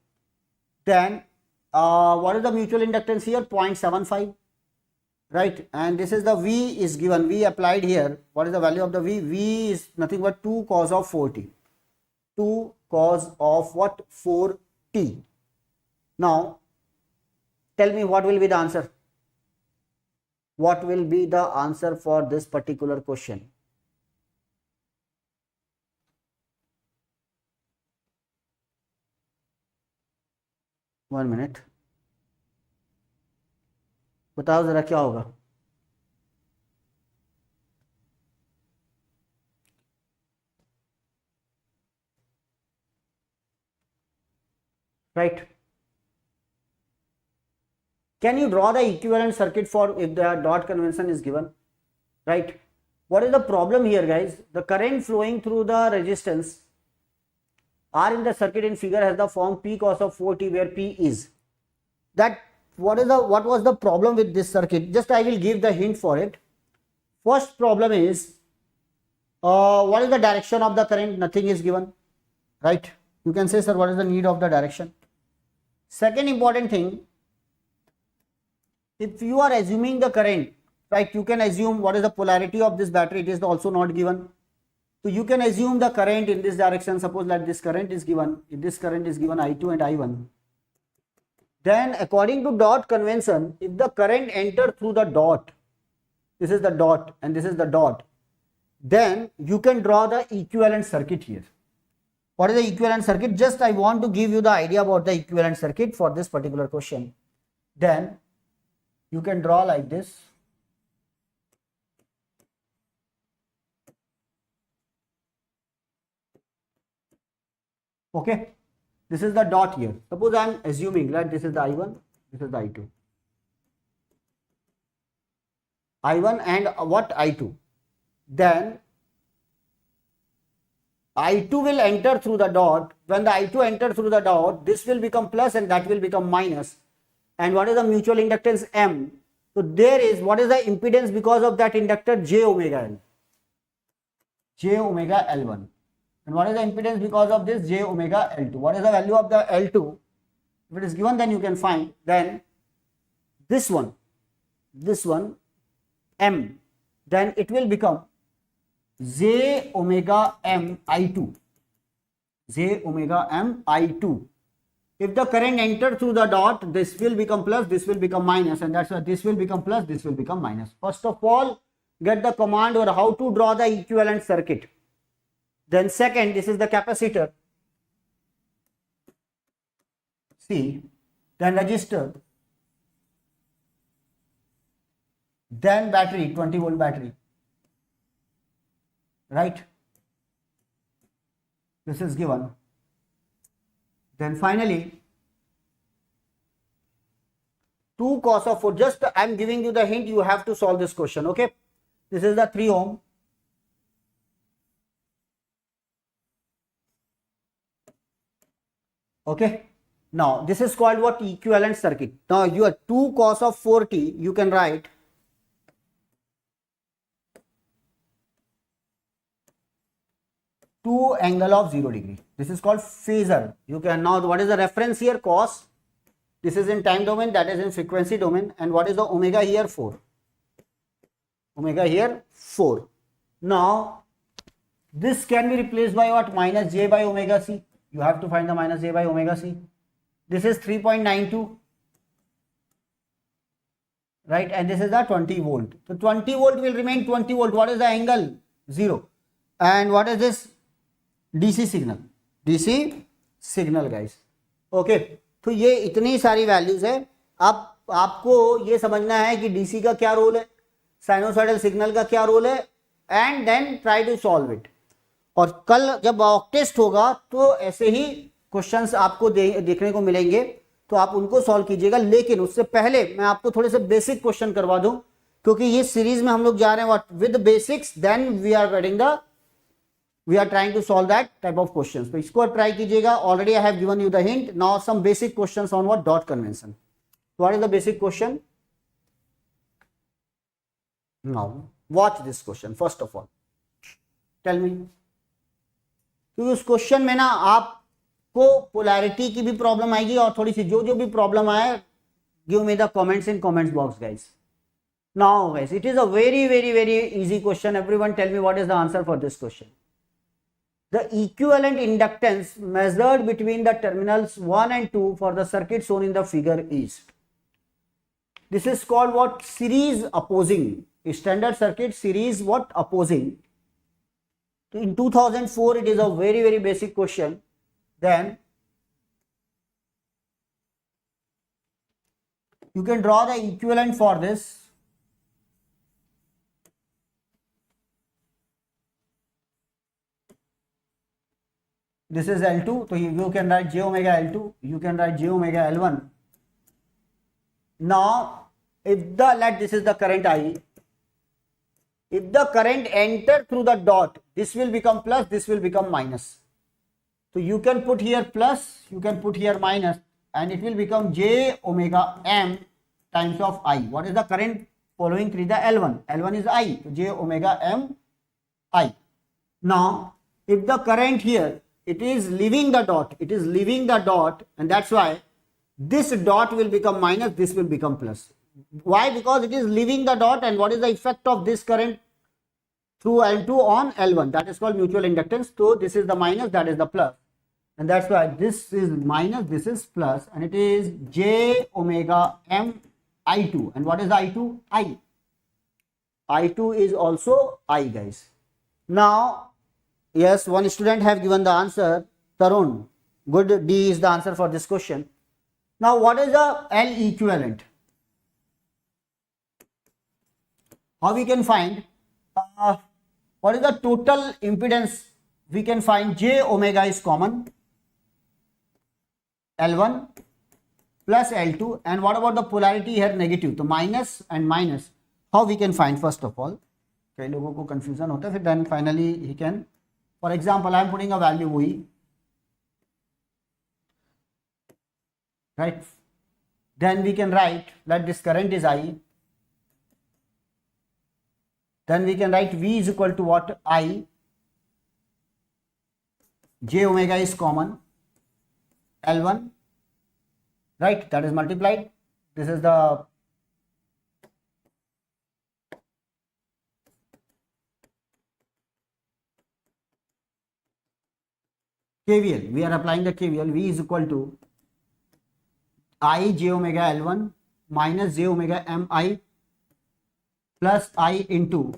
then what is the mutual inductance here? 0.75, right? And this is the V is given, V applied here. What is the value of the V? V is nothing but 2 cos of 4t. 2 cos of what? 4t. Now tell me what will be the answer. What will be the answer for this particular question? One minute. बताओ जरा क्या होगा. Right? Can you draw the equivalent circuit for if the dot convention is given? Right? What is the problem here, guys? The current flowing through the resistance R in the circuit in figure has the form P cos of 4t, where P is that. What was the problem with this circuit? Just I will give the hint for it. First problem is what is the direction of the current? Nothing is given, right? You can say, sir, what is the need of the direction? Second important thing, if you are assuming the current, right, you can assume what is the polarity of this battery. It is also not given. So you can assume the current in this direction. Suppose that this current is given, if this current is given I2 and I1. Then according to dot convention, if the current enter through the dot, this is the dot and this is the dot, then you can draw the equivalent circuit here. What is the equivalent circuit? Just I want to give you the idea about the equivalent circuit for this particular question. Then you can draw like this. Okay, this is the dot here. Suppose I am assuming that this is the I1, this is the I2. I1 and what? I2. Then I2 will enter through the dot. When the I2 enter through the dot, this will become plus and that will become minus. And what is the mutual inductance? M. So there is, what is the impedance because of that inductor? J omega L. J omega L1. And what is the impedance because of this? J omega L2. What is the value of the L2? If it is given, then you can find. Then this one, M, then it will become J omega M I2. J omega M I2. If the current enter through the dot, this will become plus, this will become minus, and that's why this will become plus, this will become minus. First of all, get the command or how to draw the equivalent circuit. Then second, this is the capacitor. C. Then resistor. then battery, 20 volt battery, right? This is given. Then finally 2 cos of 4. Just I'm giving you the hint, you have to solve this question. Okay, this is the 3 ohm. Okay, now this is called what? Equivalent circuit. Now you are 2 cos of 4t, you can write 2 angle of 0 degree. This is called phasor. You can now, what is the reference here? Cos. This is in time domain, that is in frequency domain. And what is the omega here? 4. Omega here 4. Now this can be replaced by what? Minus j by omega c. You have to find the minus j by omega c. This is 3.92, right? And this is the 20 volt. So 20 volt will remain 20 volt. What is the angle? 0. And what is this? DC signal. DC signal guys. Okay. तो ये इतनी सारी values है. आपको ये समझना है कि डीसी का क्या रोल है, साइनोसॉइडल सिग्नल का क्या रोल है, and then try to solve it. और कल जब मॉक टेस्ट होगा तो ऐसे ही क्वेश्चंस आपको देखने को मिलेंगे, तो आप उनको सॉल्व कीजिएगा. लेकिन उससे पहले मैं आपको थोड़े से बेसिक क्वेश्चन करवा दूं, क्योंकि ये सीरीज में हम लोग जा रहे हैं what with basics, then we are trying to solve that type of questions. तो इसको ट्राई कीजिएगा. Already I have given you the hint. Now some basic questions on what? Dot convention. What is the basic question? Now watch this question. First of all tell me, क्योंकि उस question में ना आपको polarity की भी problem आएगी और थोड़ी सी जो भी प्रॉब्लम आए, give me the comments in comments box guys. Now guys, it is a very very very easy question. Everyone tell me what is the answer for this question. The equivalent inductance measured between the terminals 1 and 2 for the circuit shown in the figure is. This is called what? Series opposing. Standard circuit series what? Opposing. In 2004 it is a very very basic question. Then you can draw the equivalent for this. This is L2, so you can write j omega L2, you can write j omega L1. Now if this is the current I, if the current enter through the dot, this will become plus, this will become minus. So you can put here plus, you can put here minus, and it will become j omega m times of I. What is the current following through the L1? L1 is I, so j omega m I. Now if the current here, it is leaving the dot, and that's why this dot will become minus, this will become plus. Why? Because it is leaving the dot, and what is the effect of this current through L2 on L1? That is called mutual inductance. So this is the minus, that is the plus, and that's why this is minus, this is plus, and it is j omega m I2. And what is the I2? I2 is also I guys. Now yes, one student have given the answer, Tarun. Good, D is the answer for this question. Now what is the L equivalent? How we can find? What is the total impedance? We can find j omega is common, L1 plus L2, and what about the polarity here? Negative, so minus and minus. How we can find? First of all, कई लोगों को confusion होता है, फिर then finally he can. For example, I am putting a value V, right? Then we can write that this current is I. Then we can write V is equal to what? I. J omega is common, L1, right? That is multiplied. This is the KVL. We are applying the KVL. V is equal to I j omega L1 minus j omega Mi plus I into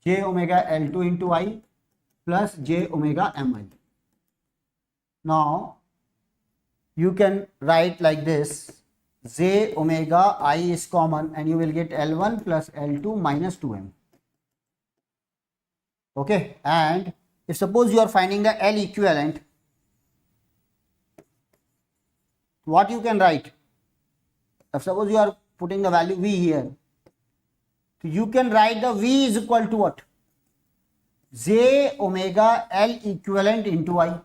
j omega L2 into I plus j omega Mi. Now you can write like this, J omega I is common and you will get L1 plus L2 minus 2m. Okay, and if suppose you are finding the L equivalent, what you can write? If suppose you are putting the value V here, so you can write the V is equal to what? J omega L equivalent into I.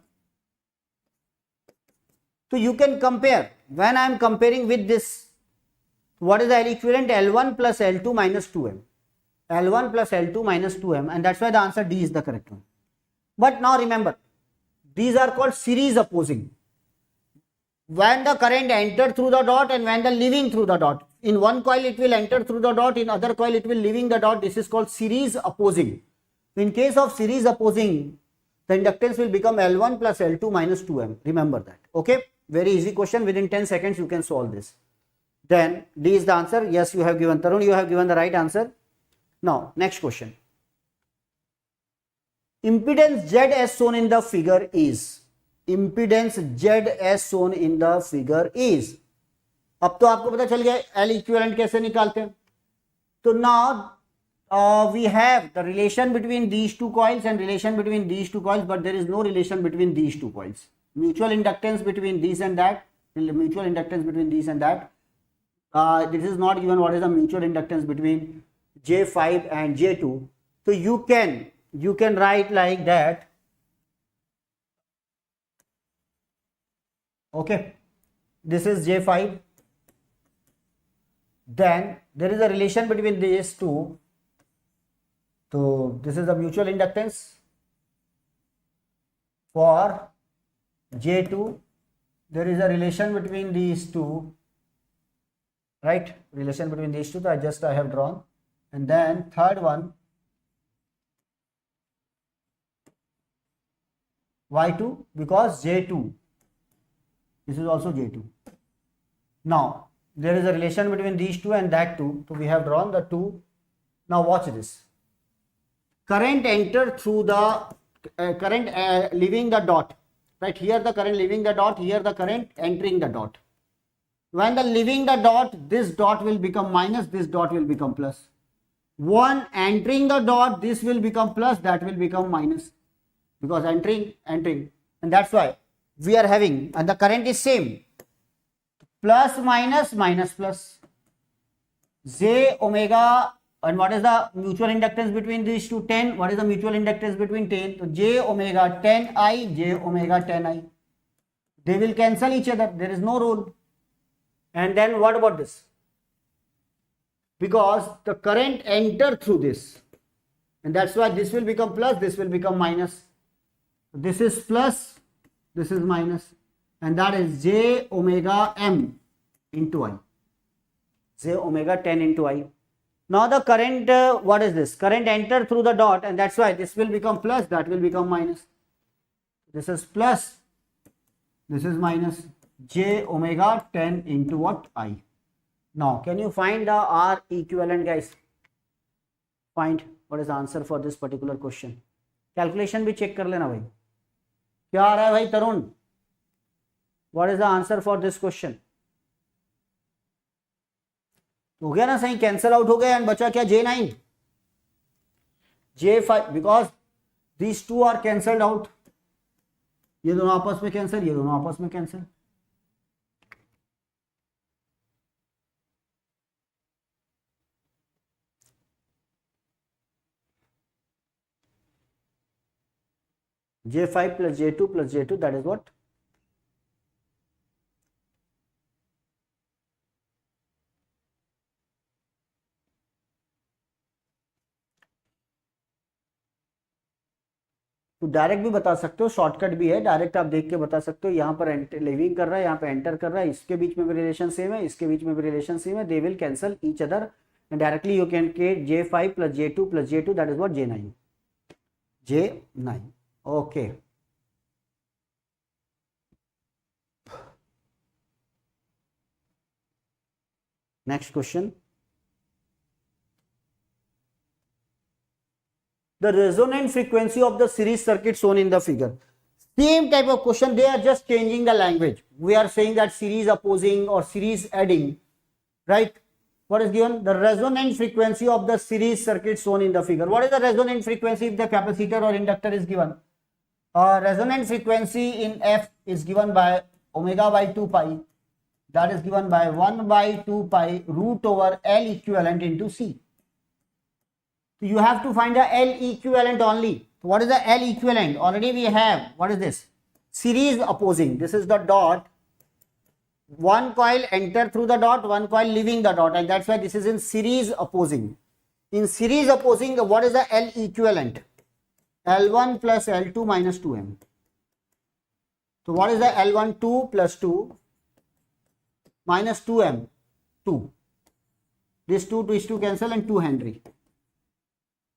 So you can compare. When I am comparing with this, what is the L equivalent? L1 plus L2 minus 2m. L1 plus L2 minus 2m, and that's why the answer D is the correct one. But now remember, these are called series opposing. When the current entered through the dot and when the leaving through the dot. In one coil it will enter through the dot, in other coil it will leaving the dot. This is called series opposing. In case of series opposing, the inductance will become L1 plus L2 minus 2m. Remember that. Okay, very easy question. Within 10 seconds you can solve this. Then D is the answer. Yes, you have given. Tarun, you have given the right answer. Now next question. Impedance Z as shown in the figure is. Impedance Z as shown in the figure is. अब तो आपको पता चल गया L equivalent कैसे निकालते हैं. तो now we have the relation between these two coils and relation between these two coils, but there is no relation between these two coils. Mutual inductance between these and that. Mutual inductance between these and that. This is not given. What is the mutual inductance between J5 and J2? So you can write like that. Okay, this is J5. Then there is a relation between these two. So this is the mutual inductance for J2. There is a relation between these two, right? Relation between these two. So I have drawn. And then third one, Y2, because J2. This is also J2. Now there is a relation between these two and that two. So we have drawn the two. Now watch this. Current enter through the current leaving the dot. Right here the current leaving the dot. Here the current entering the dot. When the leaving the dot, this dot will become minus. This dot will become plus. One entering the dot, this will become plus. That will become minus. Because entering, and that's why we are having, and the current is same, plus minus minus plus, J omega, and what is the mutual inductance between these two? 10. What is the mutual inductance between 10? So J omega 10I, J omega 10I. They will cancel each other. There is no rule. And then what about this? Because the current enter through this, and that's why this will become plus, this will become minus. This is plus, this is minus, and that is J omega M into I. J omega 10 into I. Now the current, what is this? Current enter through the dot, and that's why this will become plus, that will become minus. This is plus, this is minus. J omega 10 into what? I. Now can you find the R equivalent, guys? Find what is the answer for this particular question. Calculation भी check कर लेना भाई. क्या आ रहा है भाई तरुण? What is the answer for this question? हो गया ना सही, कैंसल आउट हो गया, एंड बचा क्या? J9, J5, because these two are cancelled out. ये दोनों आपस में कैंसिल, ये दोनों आपस में cancel. J5 plus J2, that is what? तो डायरेक्ट भी बता सकते हो, शॉर्टकट भी है, डायरेक्ट आप देख के बता सकते हो. यहाँ पर लिविंग कर रहा है, यहाँ पे एंटर कर रहा है, इसके बीच में भी रिलेशन सेम है, इसके बीच में भी रिलेशन सेम है. They will cancel each other and directly you can get J5 plus J2, that is what? J9. J9. Okay. Next question. The resonant frequency of the series circuit shown in the figure. Same type of question, they are just changing the language. We are saying that series opposing or series adding, right? What is given? The resonant frequency of the series circuit shown in the figure. What is the resonant frequency if the capacitor or inductor is given? Resonant frequency in F is given by omega by 2 pi. That is given by 1 by 2 pi root over L equivalent into C. So you have to find the L equivalent only. What is the L equivalent? Already we have, what is this? Series opposing. This is the dot. One coil enter through the dot, one coil leaving the dot, and that's why this is in series opposing. In series opposing, what is the L equivalent? L1 plus L2 minus 2M. So what is the L1? 2 plus 2 minus 2M, 2. This 2 to 2 cancel and 2 Henry.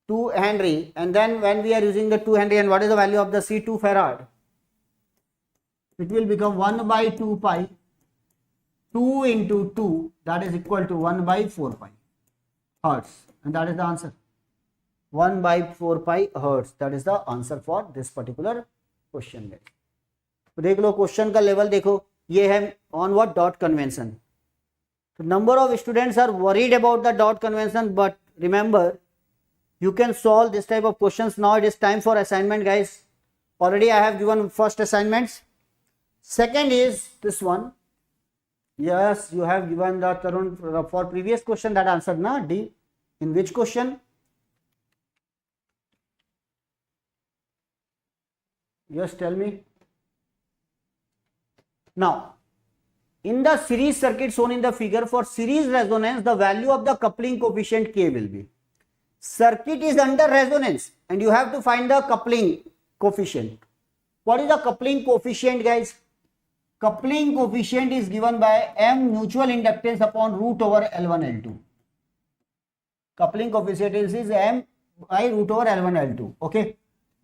2 Henry, and then when we are using the 2 Henry, and what is the value of the C? 2 farad. It will become 1 by 2 pi, 2 into 2, that is equal to 1 by 4 pi hertz, and that is the answer. 1 by 4 pi hertz, that is the answer for this particular question. तो देख लो question का level देखो, ये है on what? Dot convention. So number of students are worried about the dot convention, but remember, you can solve this type of questions. Now it is time for assignment, guys. Already I have given first assignments. Second is this one. Yes, you have given the Tarun for previous question that answered, na? D. In which question? Yes, tell me. Now, in the series circuit shown in the figure, for series resonance, the value of the coupling coefficient K will be. Circuit is under resonance and you have to find the coupling coefficient. What is the coupling coefficient, guys? Coupling coefficient is given by M mutual inductance upon root over L1 L2. Coupling coefficient is M by root over L1 L2. Okay.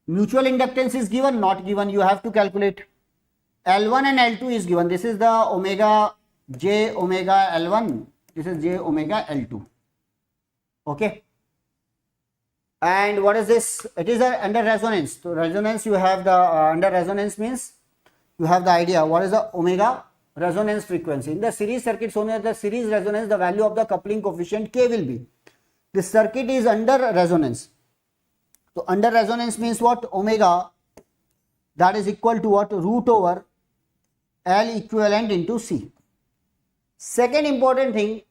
Mutual inductance is given, not given. You have to calculate. L1 and L2 is given. This is the omega J omega L1. This is J omega L2. Okay. And what is this? It is under resonance. So resonance, you have the under resonance means you have the idea what is the omega resonance frequency. In the series circuit shown as the series resonance, the value of the coupling coefficient K will be. This circuit is under resonance. So under resonance means what? Omega, that is equal to what? Root over L equivalent into C. Second important thing,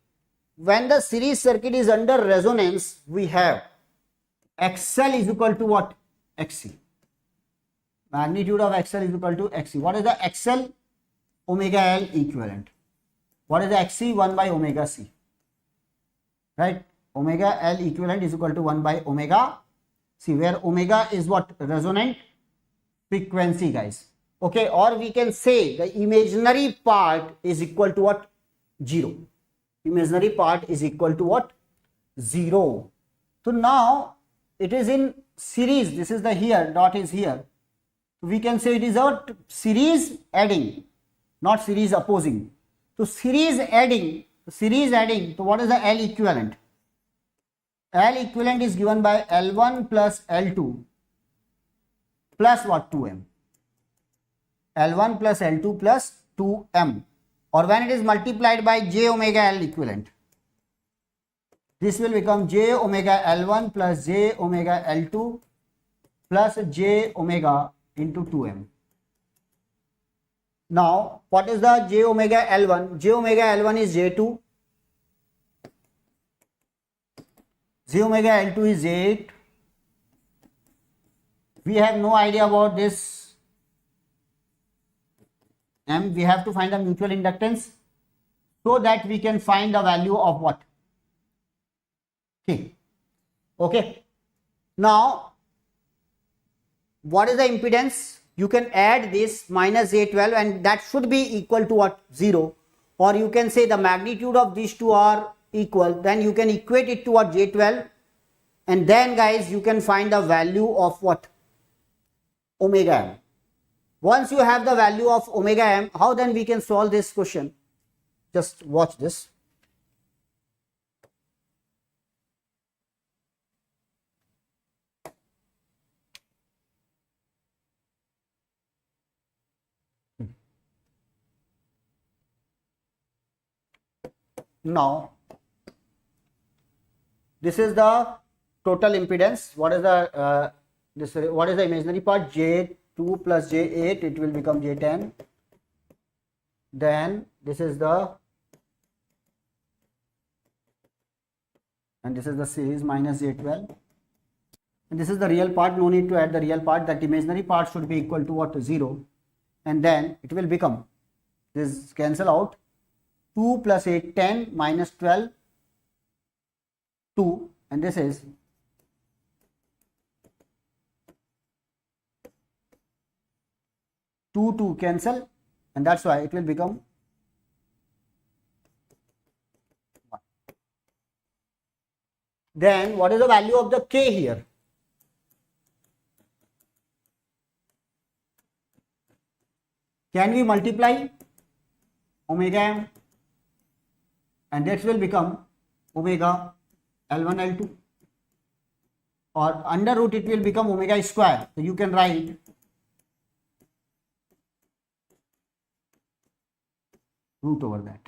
when the series circuit is under resonance, we have XL is equal to what? XC. Magnitude of XL is equal to XC. What is the XL? Omega L equivalent. What is the XC? 1 by omega C. Right? Omega L equivalent is equal to 1 by omega C, where omega is what? Resonant frequency, guys. Okay, or we can say the imaginary part is equal to what? 0. Imaginary part is equal to what? 0. So now it is in series. This is the here, dot is here. We can say it is a series adding, not series opposing. So series adding, so what is the L equivalent? L equivalent is given by L1 plus L2 plus what? 2M. L1 plus L2 plus 2M. Or when it is multiplied by J omega L equivalent, this will become J omega L1 plus J omega L2 plus J omega into 2M. Now, what is the J omega L1? J omega L1 is J2. J omega L2 is J8. We have no idea about this M. We have to find the mutual inductance so that we can find the value of what? K. Okay. Now, what is the impedance? You can add this minus J12 and that should be equal to what? 0. Or you can say the magnitude of these two are equal. Then you can equate it to what? J12. And then guys, you can find the value of what? Omega M. Once you have the value of omega M, how then we can solve this question? Just watch this. now this is the total impedance. What is the what is the imaginary part? J2 plus J8, it will become J10. Then this is the, and this is the series minus J12, and this is the real part. No need to add the real part. That imaginary part should be equal to what? 0. And then it will become, this cancel out, 2 plus 8, 10, minus 12, 2, and this is 2 cancel, and that's why it will become 1. Then what is the value of the K here? Can we multiply omega m, and that will become omega L1 L2, or under root it will become omega square. So you can write root over that.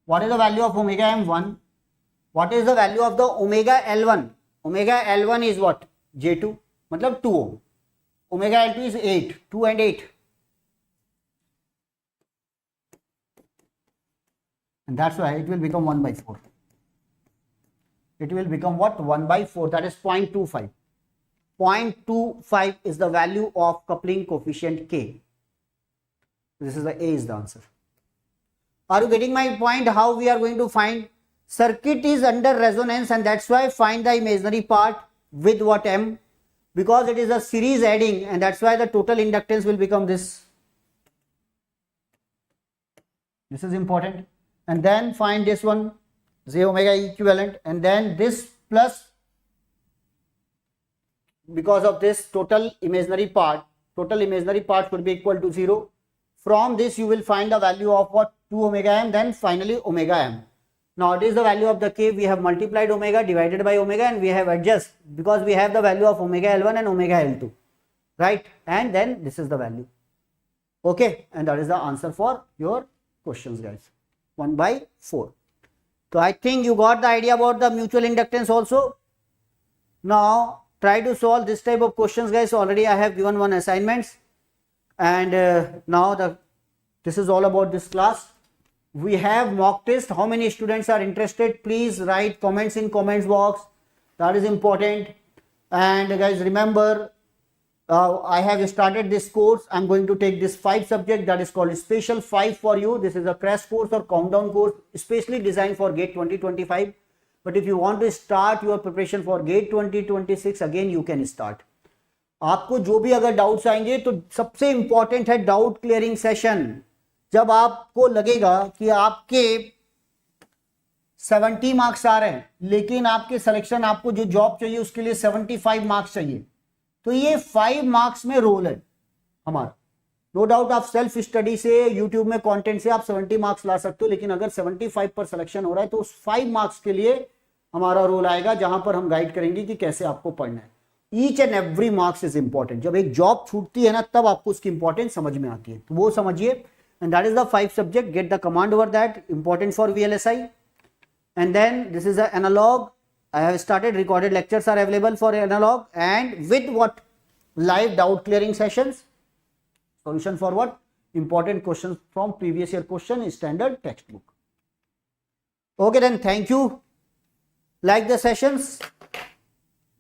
What is the value of omega m? 1. What is the value of the omega L1? Omega L1 is what? J2, matlab 2 ohm. Omega L2 is 8, 2 and 8. And that's why it will become 1 by 4. It will become what? 1 by 4. That is 0.25. 0.25 is the value of coupling coefficient K. This is the A is the answer. Are you getting my point? How we are going to find? Circuit is under resonance, and that's why find the imaginary part with what? M, because it is a series adding, and that's why the total inductance will become this. This is important. And then find this one, J omega equivalent, and then this plus, because of this total imaginary part should be equal to 0. From this you will find the value of what? 2 omega m, then finally omega m. Now it is the value of the K. We have multiplied omega divided by omega, and we have adjusted because we have the value of omega L1 and omega L2, right? And then this is the value. Okay, and that is the answer for your questions, guys. 1 by 4. So I think you got the idea about the mutual inductance also. Now try to solve this type of questions, guys. Already I have given one assignments, and now this is all about this class. We have mock test. How many students are interested? Please write comments in comments box. That is important. And guys, remember, I have started this course. I'm going to take this 5 subject, that is called special 5 for you. This is a crash course or countdown course especially designed for GATE 2025. But if you want to start your preparation for GATE 2026, again you can start. आपको जो भी अगर doubts आएंगे तो सबसे important है doubt clearing session. जब आपको लगेगा कि आपके 70 मार्क्स आ रहे हैं लेकिन आपके सिलेक्शन, आपको जो जॉब चाहिए उसके लिए 75 मार्क्स चाहिए, तो ये 5 मार्क्स में रोल है हमारा. नो डाउट आप सेल्फ स्टडी से, यूट्यूब में कंटेंट से आप 70 मार्क्स ला सकते हो, लेकिन अगर 75 पर सिलेक्शन हो रहा है तो उस 5 मार्क्स के लिए हमारा रोल आएगा, जहां पर हम गाइड करेंगे कि कैसे आपको पढ़ना है. Each and every marks is important. जब एक जॉब छूटती है ना तब आपको उसकी इंपॉर्टेंस समझ में आती है, तो वो समझिए. And that is the 5 subject. Get the command over that, important for VLSI. And then this is the analog. I have started recorded lectures are available for analog, and with what? Live doubt clearing sessions. Solution for what? Important questions from previous year question standard textbook. Okay, then thank you. Like the sessions.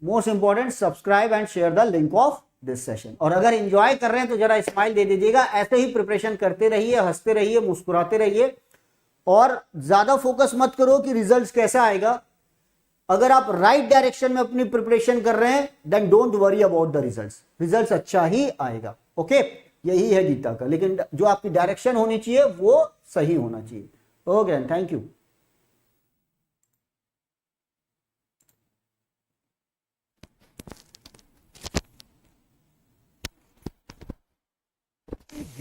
Most important, subscribe and share the link of this session. और अगर enjoy कर रहे हैं तो जरा smile दे दीजिएगा. ऐसे ही preparation करते रहिए, हंसते रहिए, मुस्कुराते रहिए, और ज्यादा फोकस मत करो कि रिजल्ट्स कैसा आएगा. अगर आप राइट डायरेक्शन में अपनी प्रिपरेशन कर रहे हैं then don't worry about the results. Results अच्छा ही आएगा. ओके, यही है गीता का, लेकिन जो आपकी डायरेक्शन होनी चाहिए वो सही होना चाहिए. Okay, thank you.